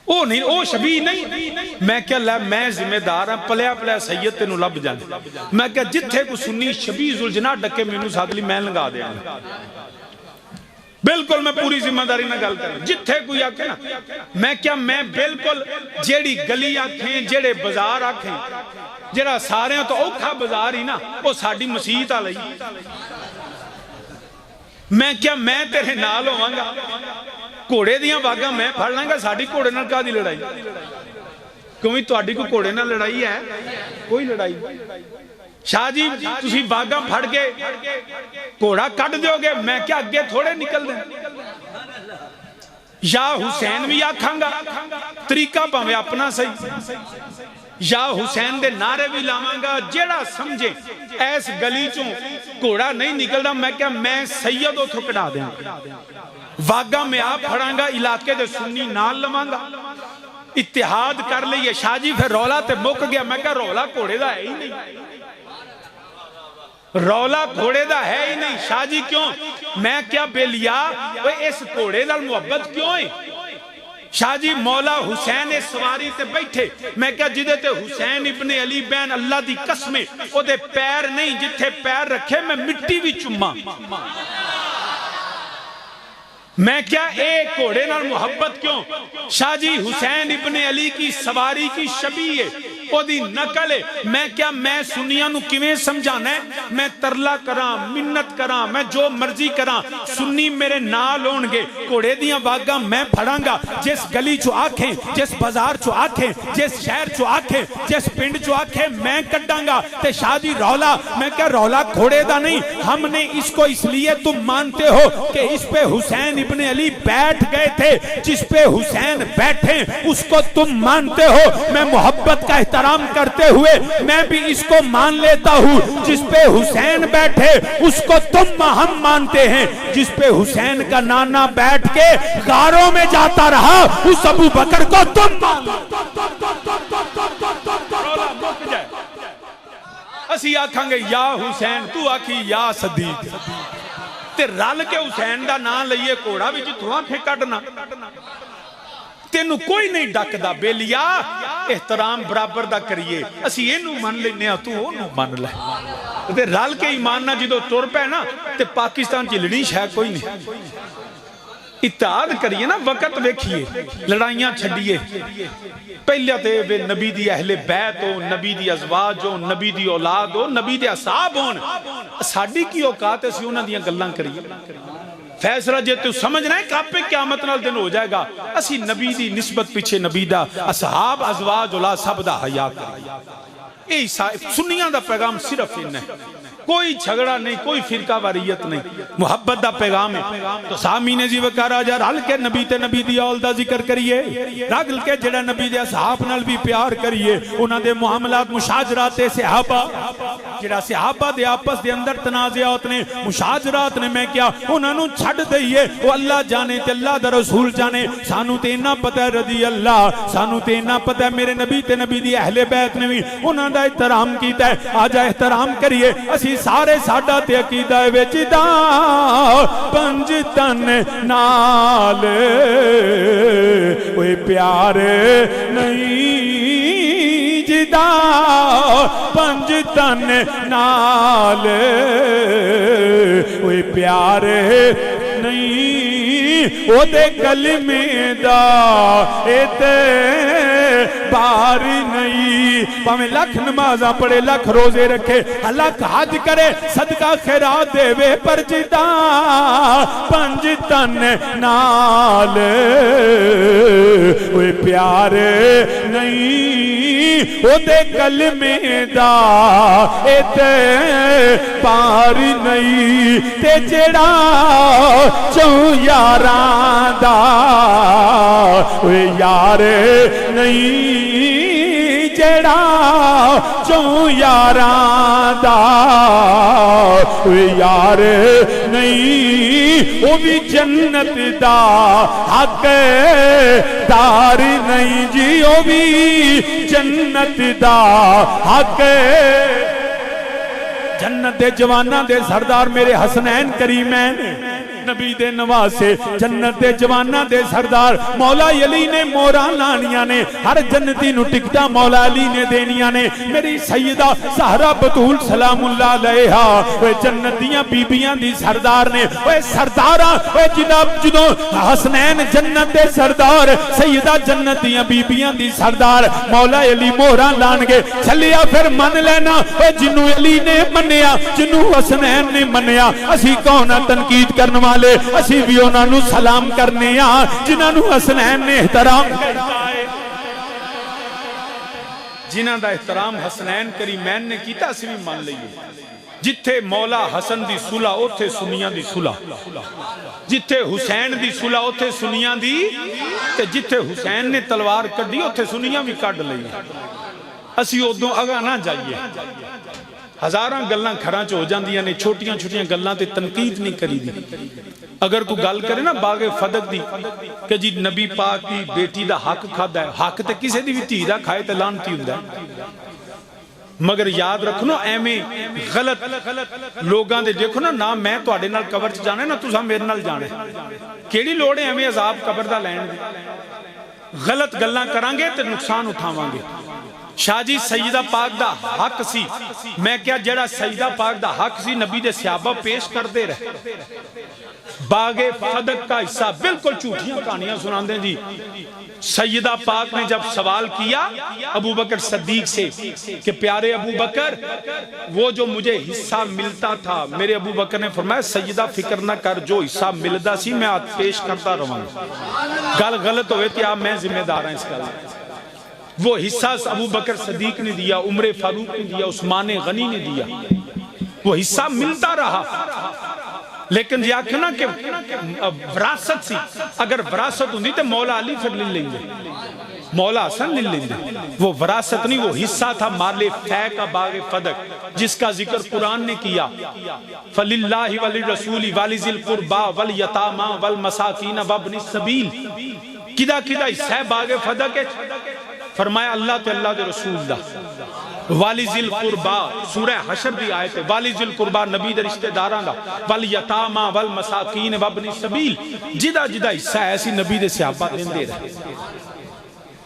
او نہیں، او شبیہ نہیں۔ میں کیا لے میں ذمہ دار ہیں، پلیا پلیا سید تینوں لب جانے، میں کیا جتھے کو سنی شبیہ زلجنا ڈکے مینوں ساتھ لی میں لنگا دے ہیں، بالکل میں پوری ذمہ داری نہ گل کروں، جتھے کوئی آکھے نا میں کیا میں بالکل جیڑی گلی آکھیں جیڑے بازار آکھیں جیڑا سارے ہیں تو اوکھا بازار ہی نا وہ ساڑی مسیحت آ لئی، میں کیا میں تیرے نال ہوواں گا، کوڑے دیاں باگاں میں پھڑ لیں گا، ساڑی کوڑے نال کا دی لڑائی، کیونکہ تو آڈی کو کوڑے نال لڑائی ہے کوئی لڑائی۔ شاہ جی تسی باگاں پھڑ کے کوڑا کٹ دیو گے، میں کیا اگے تھوڑے نکل دیں، یا حسین بھی آکھاں گا طریقہ پاوے اپنا صحیح، یا حسین دے نعرے بھی لاواں گا، جیڑا سمجھے ایس گلی چوں کوڑا نہیں نکل رہا، میں کیا میں سید ہو تھکڑا دیں، واگاں میں آپ پھڑاں گا، علاقے دے سنی نال لواں گا، اتحاد کر لئیے۔ شاہ جی پھر رولا تے مک گیا، میں کیا رولا کوڑے دا ہے ہی نہیں، رولا گھوڑے دا ہے ہی نہیں۔ شاہ جی کیوں؟ میں کیا بیلیا اس گھوڑے دا محبت کیوں ہے؟ شاہ جی مولا حسین سواری تے بیٹھے، میں کیا جدے تے حسین ابن علی بین اللہ دی قسمیں او دے پیر نہیں، جتھے پیر رکھے میں مٹی بھی چمہ، میں کیا ایک گھوڑے نال محبت کیوں؟ شاہ جی حسین ابن علی کی سواری کی شبیہ او دی نقل ہے، میں کیا میں سنیاں نو کیویں سمجھانا ہے، میں ترلا کراں منت کراں میں جو مرضی کراں، سنی میرے نال ہون گے، گھوڑے دیاں باگاں میں پھڑاں گا، جس گلی چو آکھیں جس بازار چو آکھیں جس شہر چو آکھیں جس پنڈ چو آکھیں میں کٹاں گا۔ تے شاہ جی رولا، میں کیا رولا گھوڑے دا نہیں، ہم نے اس کو اس لیے تم مانتے ہو کہ اس پہ حسین ابن علی بیٹھ گئے تھے، جس پہ حسین بیٹھیں اس کو تم مانتے ہو، میں محبت کا احترام کرتے ہوئے میں بھی اس کو مان لیتا ہوں، جس پہ حسین بیٹھے اس کو تم ہم مانتے ہیں، جس پہ حسین کا نانا بیٹھ کے غاروں میں جاتا رہا اس ابو بکر کو تم اسی آکھاں گے یا حسین، تو آکھی یا صدیق، تے رل کے حسین دا نام لئیے کوڑا بھی جتوں آنکھیں کٹنا، تینوں کوئی نہیں ڈک دا بیلیا، احترام برابر دا کریے، اسی اینو مان لینے ہیں تو انو مان لے، تے رل کے ایمان نہ جدو تور پہ نا تے پاکستان کی لڑی شاہ کوئی نہیں، اتحاد کریے نا، وقت ویکھیے، لڑائیاں چھڑیے، پہلے تے نبی دی اہل بیت ہو، نبی دی ازواج ہو، نبی دی اولاد ہو، نبی دی اصحاب ہون، ساڑی کی اوقات ہے سی انہاں دیاں گلاں کریے، فیصلہ جے تو سمجھنا ہے کہاں پہ قیامت نال دن ہو جائے گا، اسی نبی دی نسبت پیچھے نبی دا اصحاب ازواج اولاد سب دا حیا کریے۔ اے سنیاں دا پیغام صرف ان ہے، کوئی جھگڑا نہیں، کوئی فرقہ واریت نہیں، محبت دا پیغام ہے۔ تو سامین جی وکار آجا رل کے نبی تے نبی دی اول دا ذکر کریے، رل کے جڑا نبی دے اصحاب نال بھی پیار کریے، انہاں دے معاملات مشاجرات صحابہ، جڑا صحابہ دے آپس دے اندر تنازعات نے مشاجرات نے، میں کیا انہاں نو چھڑ دئیے، وہ اللہ جانے تے اللہ دا رسول جانے، سانو تے انہاں پتہ رضی اللہ، سانو تے انہاں پتہ میرے نبی تے نبی دی اہل بیت نے بھی انہاں دا احترام کیتا ہے، آجا احترام کریے، اسی سارے ساڈا تے عقیدہ وچدا پنج تن نال اوے پیار نہیں جدا جڑا پنج تن نال اوے پیار نہیں او دے کلمے دا اعتبار نہیں پاویں لکھ نمازاں پڑھے لکھ روزے رکھے لکھ حج کرے صدقہ خیرات دے وے پر جدا پنج تن نال اوے پیار نہیں او دے کلمے دا اعتبار نہیں تے جڑا چوں یاراں دا اوے یار نہیں جڑا چوں یاراں دا اوے یار نہیں او بھی جنت دا حق دار نہیں جی او بھی جنت دا حق جنت دے جواناں دے سردار میرے حسنین کریمین نبی دے نواسے جنت دے جواناں دے سردار مولا علی نے موران لانیاں نے ہر جنتی نو ٹکٹا مولا علی نے دینیاں نے میری سیدہ زہرا بطول سلام اللہ علیہا وہ جنتیاں بیبیاں دی سردار نے وہ سرداراں وہ جدوں حسنین جنت دے سردار سیدہ جنتیاں بیبیاں دی سردار مولا علی موران لان گے چلیا پھر من لینا وہ جنوں علی نے منیا جنوں حسنین نے منیا اسی کون تنقید کرنے والے اسی بھی انہاں نو سلام کرنے جنہاں نو حسنین نے احترام جنہاں دا احترام حسنین کریمین نے کیتا اسی بھی مان لئیے جتھے مولا حسن دی صلح اوتھے سنیاں دی صلح جتھے حسین دی صلح اوتھے سنیاں دی تے جتھے حسین نے تلوار کڈی اوتھے سنیاں بھی کڈ لئیے اسی ادوں اگا نہ جائیے ہزاراں گلاں کھراں چ ہو جاندیاں نے چھوٹیاں چھوٹیاں گلاں تے تنقید نہیں کری دی اگر کوئی گل کرے نا باغ فدق دی کہ جی نبی پاک دی بیٹی دا حق کھادا ہے حق تے کسے دی بھی دھی دا کھائے تے لعنتی ہوندا ہے مگر یاد رکھنو ایویں غلط لوگاں دے دیکھو نا میں تواڈے نال قبر چ جانا ہے نا تساں میرے نال جانا ہے کیڑی لوڑ ہے ایویں عذاب قبر دا لین دی غلط گلاں کران گے تے نقصان اٹھاواں گے شاہ جی سیدہ پاک دا حق سی میں کیا جڑا سیدہ پاک دا حق سی نبی دے صحابہ پیش کر دے رہے باغ فدق کا حصہ بالکل جھوٹیاں کہانیاں سنان دیں جی سیدہ پاک نے جب سوال کیا ابو بکر صدیق سے کہ پیارے ابو بکر وہ جو مجھے حصہ ملتا تھا میرے ابو بکر نے فرمایا سیدہ فکر نہ کر جو حصہ ملدا سی میں آج پیش کرتا رہوں گل غلط ہوئے تھی آپ میں ذمہ دار ہیں اس کا وہ حصہ ابو بکر صدیق نے دیا عمر فاروق نے دیا عثمان غنی نے دیا وہ حصہ ملتا رہا لیکن یہ آکھنا کہ وراثت سی اگر وراثت ہوندی تو مولا علی پھر لے لیں گے مولا حسن لے لیں گے وہ وراثت نہیں وہ حصہ تھا مال فے کا باغ فدق جس کا ذکر قرآن نے کیا فَلِلَّهِ وَلِلرَّسُولِ وَلِذِي الْقُرْبَى وَالْيَتَامَى وَالْمَسَاكِينَ وَابْنِ السَّبِيلِ کدا کدا حصہ باغ فدق ہے فرمایا اللہ تے اللہ دے رسول دا والیذی القربا سورہ حشر دی آیت ہے والیذی القربا نبی دے رشتہ داراں دا والیتاما والمساکین وابن السبیل جدا جدا حصہ ایسی نبی دے صحابہ دیندے رہے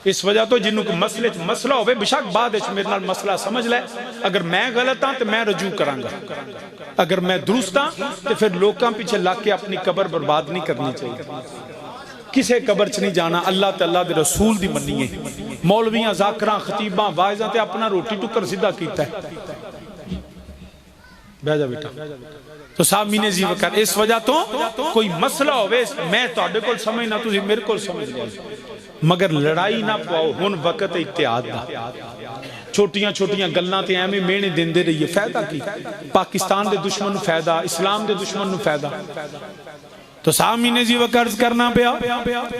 اس وجہ تو جنوں کو مسئلہ ہوئے بشک بعد اس میرے نال مسئلہ سمجھ لے اگر میں غلط ہاں تو میں رجوع کروں گا اگر میں درست ہاں تو پھر لوکاں پیچھے لگ کے اپنی قبر برباد نہیں کرنی چاہیے کسے قبر چ نہیں جانا اللہ تے اللہ دے رسول دی منیے مولویاں ذاکراں خطیباں واعظاں تے اپنا روٹی ٹکر سیدھا کیتا ہے بیٹھ جا بیٹا تو سامنے جی وکر اس وجہ تو کوئی مسئلہ ہوئے میں تواڈے کول سمجھنا تسی میرے کول سمجھ لیا مگر لڑائی نہ پاؤ ہن وقت اتحاد دا چھوٹیاں چھوٹیاں گلاں تے ایویں مینے دیندے رہیے فائدہ کی پاکستان دے دشمن نو فائدہ اسلام دے دشمن نو فائدہ تو سامنے جی وقرض کرنا پیا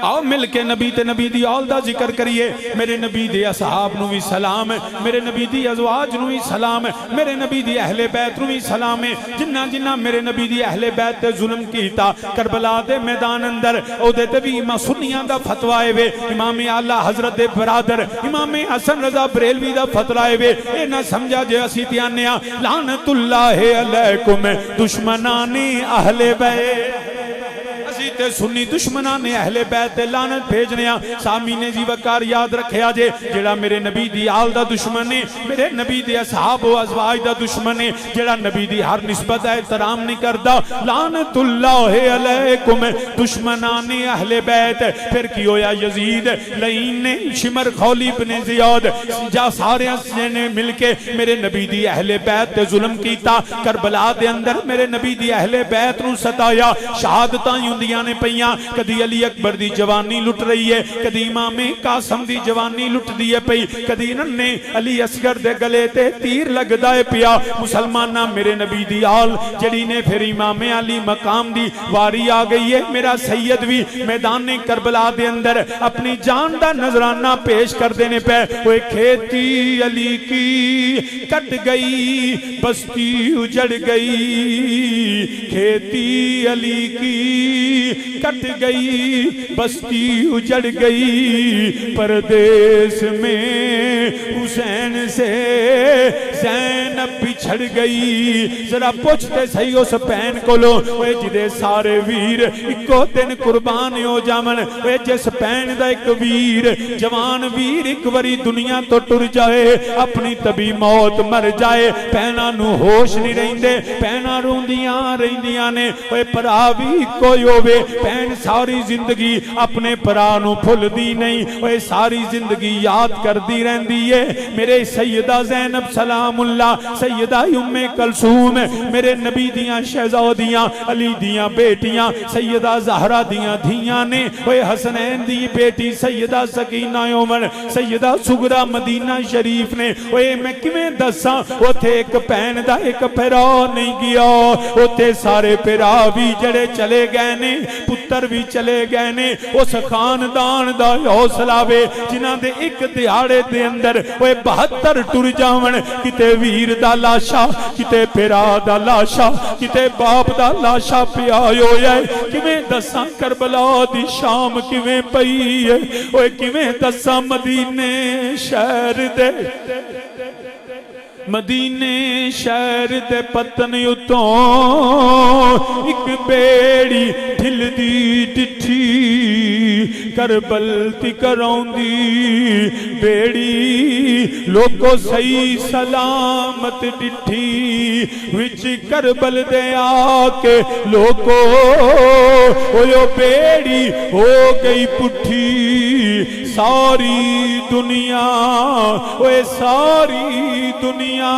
آؤ مل کے نبی تے نبی دی اول دا ذکر کریے میرے نبی دی اصحاب نو بھی سلام ہے میرے نبی دی ازواج نو بھی سلام ہے میرے نبی دی اہل بیت نو بھی سلام ہے جنہ جنہ میرے نبی دی اہل بیت تے ظلم کیتا کربلا دے میدان اندر او دے تے بھی امام سنیاں دا فتوی وے امام اعلی حضرت دے برادر امام حسن رضا بریلوی دا فتوی وے اے نہ سمجھا جے اسی تے آنے لعنت اللہ علیکم دشمنان اہل بیت یزید تے سنی دشمناں نے اہل بیت تے لعنت بھیجنے سامعین جی وقار یاد رکھیا جے جڑا میرے نبی دی آل دا دشمن ہے میرے نبی دی اصحاب و ازواج دا دشمن ہے جڑا نبی دی ہر نسبت احترام نہیں کردا لعنت اللہ علیکم دشمنان اہل بیت پھر کی ہویا یزید لعین نے شمر خولی بن زیاد جا سارے نے مل کے میرے نبی دی اہل بیت تے ظلم کیتا کربلا دے اندر میرے نبی دی اہل بیت نو ستایا شہادتاں یوندیاں نے پیاں کدی علی اکبر دی جوانی لٹ رہی ہے کدی امام قاسم دی جوانی لٹ دی ہے پئی کدی ننے علی اصغر دے گلے تے تیر لگدا ہے پیا مسلمانہ میرے نبی دی آل جڑی نے پھر امام علی مقام دی واری آ گئی ہے میرا سید بھی میدان کربلا دے اندر اپنی جان دا نظرانہ پیش کر دینے پہ وہ کھیتی علی کی کٹ گئی بستی اجڑ گئی کھیتی علی کی کٹ گئی بستی اجڑ گئی پردیس میں حسین سے زینب بچھڑ گئی ذرا پوچھتے صحیح اس پین کو لو وہ جدے سارے ویر اکو دن قربان ہو جامن وہ جس پین دا ایک ویر جوان ویر ایک وری دنیا تو ٹر جائے اپنی تبھی موت مر جائے پینہ نو ہوش نہیں رہندے پینہ روندیاں رہندیاں نے وہ پراوی کوئی ہوئے پین ساری زندگی اپنے پرانو پھل دی نہیں وہ ساری زندگی یاد کر دی رہندی ہے میرے سیدہ زینب سلام اللہ سیدہ ام کلثوم میرے نبی دیاں شہزادیاں علی دیاں بیٹیاں سیدہ زہرہ دیاں دھیاں نے وہ حسنین دی بیٹی سیدہ سکینہ عمر سیدہ سغرا مدینہ شریف نے وہ میں کیویں دساں وہ تھے ایک پین دا ایک پیرا نہیں گیا وہ تھے سارے پیرا بھی جڑے چلے گئے نے پتر بھی چلے گئے نے اس خاندان دا حوصلہ وے جنہاں دے ایک دیہاڑے دے اندر وہ 72 ٹر جاون کتے ویر دا لاشا کتے پیرا دا لاشا کتے باپ دا لاشا پیا ہویا ہے کیویں دساں کربلا دی شام کیویں پئی ہے اوے کیویں دساں مدینے شہر دے مدینے شہر دے پتن اتوں ایک بیڑی ڈھل دی ڈٹھی کربل تی کراؤں دی بیڑی لوگو صحیح سلامت ڈٹھی وچ کربل دے آکے لوگو اویو بیڑی ہو گئی پٹھی ساری دنیا اوے ساری دنیا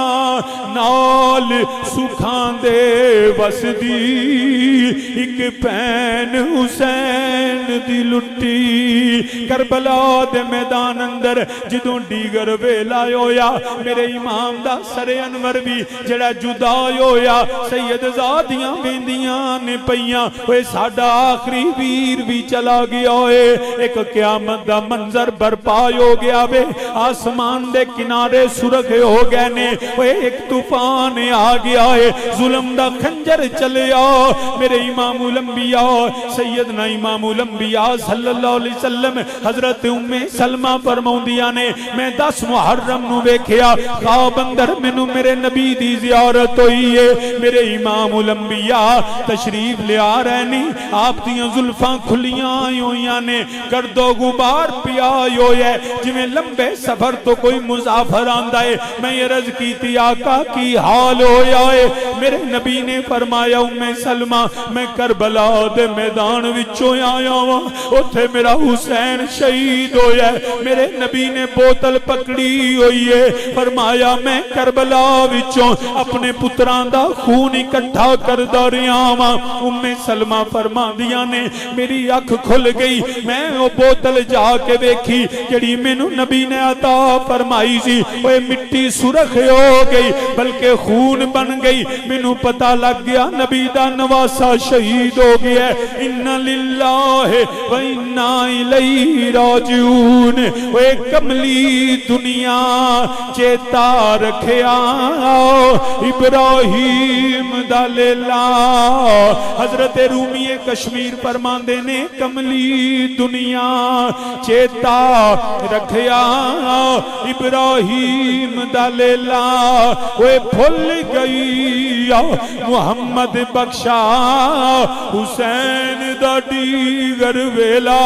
نال سکھان دے بس دی ایک پین حسین دی لٹی کربلا دے میدان اندر جدوں دیگر ویلا ہویا میرے امام دا سر انور بھی جڑا جدا ہویا سید زادیاں بیندیاں نے پئیاں اوے ساڈا آخری ویر بھی چلا گیا ہوئے ایک قیامت دا منظر برپا ہو گیا وے آسمان دے کنارے سرخ ہو گئے نے ایک طوفان آ گیا ہے ظلم دا خنجر چلے آ میرے امام الانبیاء سیدنا امام الانبیاء صلی اللہ علیہ وسلم حضرت ام سلمہ فرماؤندیاں نے میں 10 محرم نو ویکھیا خواب اندر مینوں میرے نبی دی زیارت ہوئی ہے میرے امام الانبیاء تشریف لے آ رہے نہیں آپ دیاں زلفاں کھلیاں ہوئیاں نے گرد و غبار پیا ہویا ہے جویں لمبے سفر تو کوئی مسافر آندا ہے میں یہ عرض کی تھی آقا کی حال ہویا ہے میرے نبی نے فرمایا ام سلمہ میں کربلا دے میدان وچوں آیا ہوں اوتھے میرا حسین شہید ہویا ہے میرے نبی نے بوتل پکڑی ہوئی ہے فرمایا میں کربلا وچوں اپنے پتران دا خون اکٹھا کردا رہیا ہاں ام سلمہ فرماندیاں نے میری اکھ کھل گئی میں وہ بوتل جا کے دیکھی جڑی مینوں نبی نے عطا فرمائی سی وہ مٹی سرخ ہو گئی بلکہ خون بن گئی مینوں پتہ لگ گیا نبی دا نواسا شہید ہو گیا ان للہ و انا الیہ راجعون وہ کملی دنیا چیتا رکھیا ابراہیم دا لیلا حضرت رومی کشمیر فرماندے نے کملی دنیا چیتا چیتا رکھیا ابراہیم دا لیلا اوے بھول گئی محمد بخشا حسین دا دیگر ویلا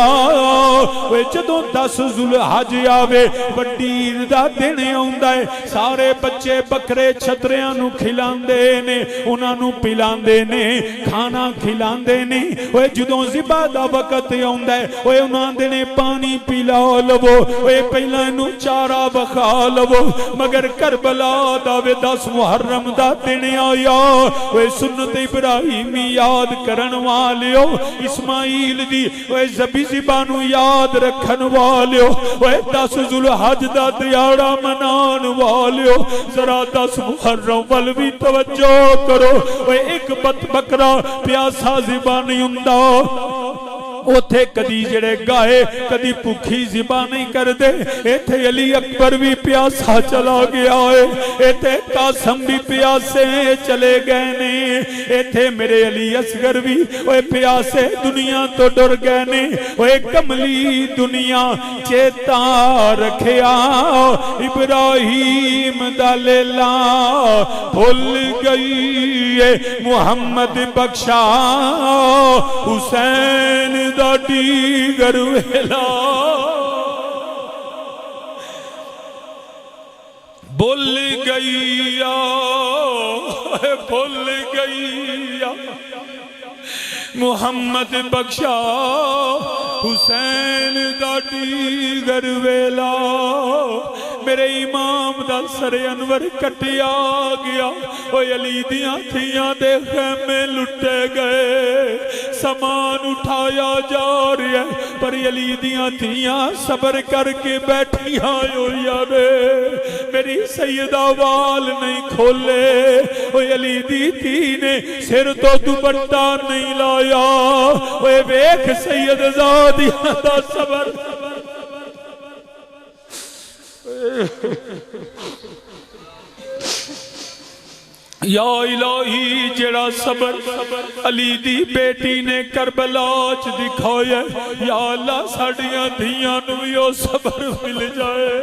اوے جدوں 10 ذوالحج آوے وڈی عید دا دن آوندا ہے سارے بچے بکرے چھتریاں نو کھلاندے نے انہاں نو پلاندے نے کھانا کھلاندے نے اوے جدوں ذبح دا وقت آوندا ہے اوے انہاں دے نے پانی پلا لو اوے پہلا نو چارہ بکھا لو مگر کربلا دا 10 محرم دا دن آیا اوے سنت ابراہیمی یاد کرن والیو اسماعیل دی اوے ذبح نو یاد رکھن والیو اوے 10 ذوالحج دا دیاڑا منان والیو ذرا 10 محرم ول بھی توجہ کرو اوے ایک بکرا پیاسا ذبح نہیں ہوندا اوتھے کدی جڑے گائے کدی بھوکھی ذبح نہیں کردے ایتھے علی اکبر بھی پیاسا چلا گیا ہے ایتھے قاسم بھی پیاسے چلے گئے نے ایتھے میرے علی اصغر بھی اوے پیاسے دنیا تو ڈر گئے نے اوے کملی دنیا چیتا رکھیا ابراہیم دا لیلا بھول گئی ہے محمد بخشا حسین دا دیگر ویلا بھول گئی بھول گئی محمد بخشا حسین دا دیگر ویلا میرے امام دا سر انور کٹیا گیا اوہ علی دیاں تھیاں دے خیمے لٹے گئے سامان اٹھایا جا رہا ہے پر علی دیاں تھیاں صبر کر کے بیٹھی آئے یارے میری سیدہ وال نہیں کھولے اوہ علی دی تھی نے سر تو دوپٹہ نہیں لایا اوہ ویکھ سید زادیاں دا صبر یا الہی جڑا صبر علی دی بیٹی نے کربلا چ دکھایا یا اللہ ساڈیاں دھیاں نو یو صبر مل جائے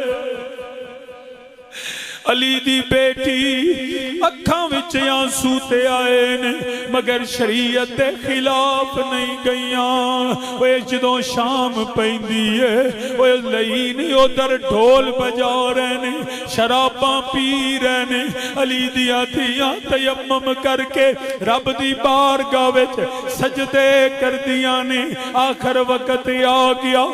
علی دی بیٹی اکھاں وچ آنسو تے آئے نے مگر شریعت دے خلاف نہیں گئیاں اوے جدوں شام پیندی ہے اوے لئی نہیں ادھر ڈھول بجا رہے نے شراباں پی رہے نے علی دیاں تھیاں تیمم کر کے رب دی بارگاہ وچ سجدے کر دیاں نے آخر وقت آ گیا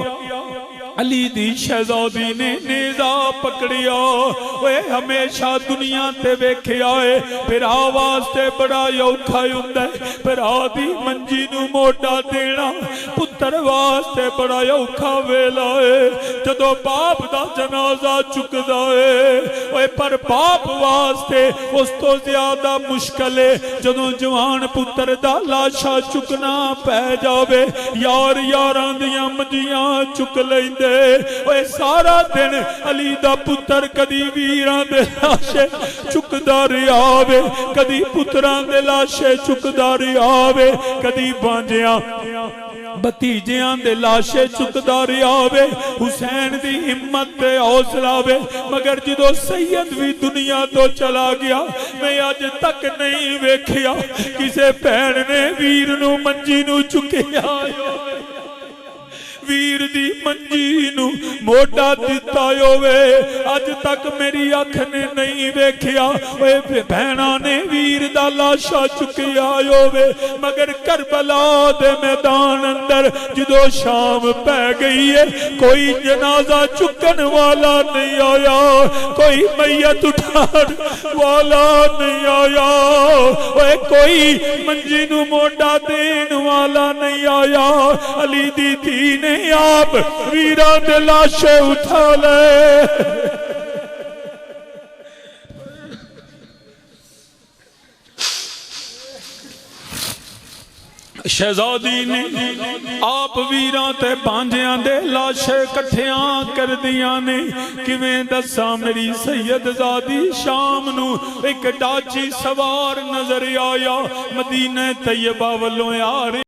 علی دی شہزادی نے نیزہ پکڑیا اوے ہمیشہ دنیا تے ویکھے آئے پھر آواز تے بڑا یوکھا ہوندا ہے پھر آدھی منجی نو موٹا دینا پتر واسطے بڑا یوکھا ویلا ہے جدو باپ دا جنازہ چکدا ہے اوے پر باپ واسطے اس تو زیادہ مشکل ہے جدو جوان پتر دا لاشا چکنا پہ جاوے یار یاران دیاں منجیاں چک لیندے اوے سارا دن علی دا پتر کدی ویران دے لاشے چکدا رہاوے کدی پتران دے لاشے چکدا رہاوے کدی بانجیاں بتیجیاں دے لاشے چکدا رہاوے حسین دی ہمت تے حوصلہ وے مگر جدو سید بھی دنیا تو چلا گیا میں آج تک نہیں ویکھیا کسے بہن نے ویر نو منجی نو چکیا ویر دی منجی نو موٹا دیتا ہوئے آج تک میری آنکھ نے نہیں ویکھیا اوے بہنا نے ویر دا لاشا چکیا ہوئے مگر کربلا دے میدان اندر جدو شام پہ گئی ہے کوئی جنازہ چکن والا نہیں آیا کوئی میت اٹھان والا نہیں آیا اوے کوئی منجی نو موٹا دین والا نہیں آیا علی دی تھی نے آپ ویران دے لاشے اٹھا لے شہزادی نے آپ ویران تے بانجیاں دے لاشے کٹھیاں کر دیاں نے کیویں دساں میری سید زادی شام نو ایک ڈاچی سوار نظر آیا مدینہ طیبہ والوں آ رہے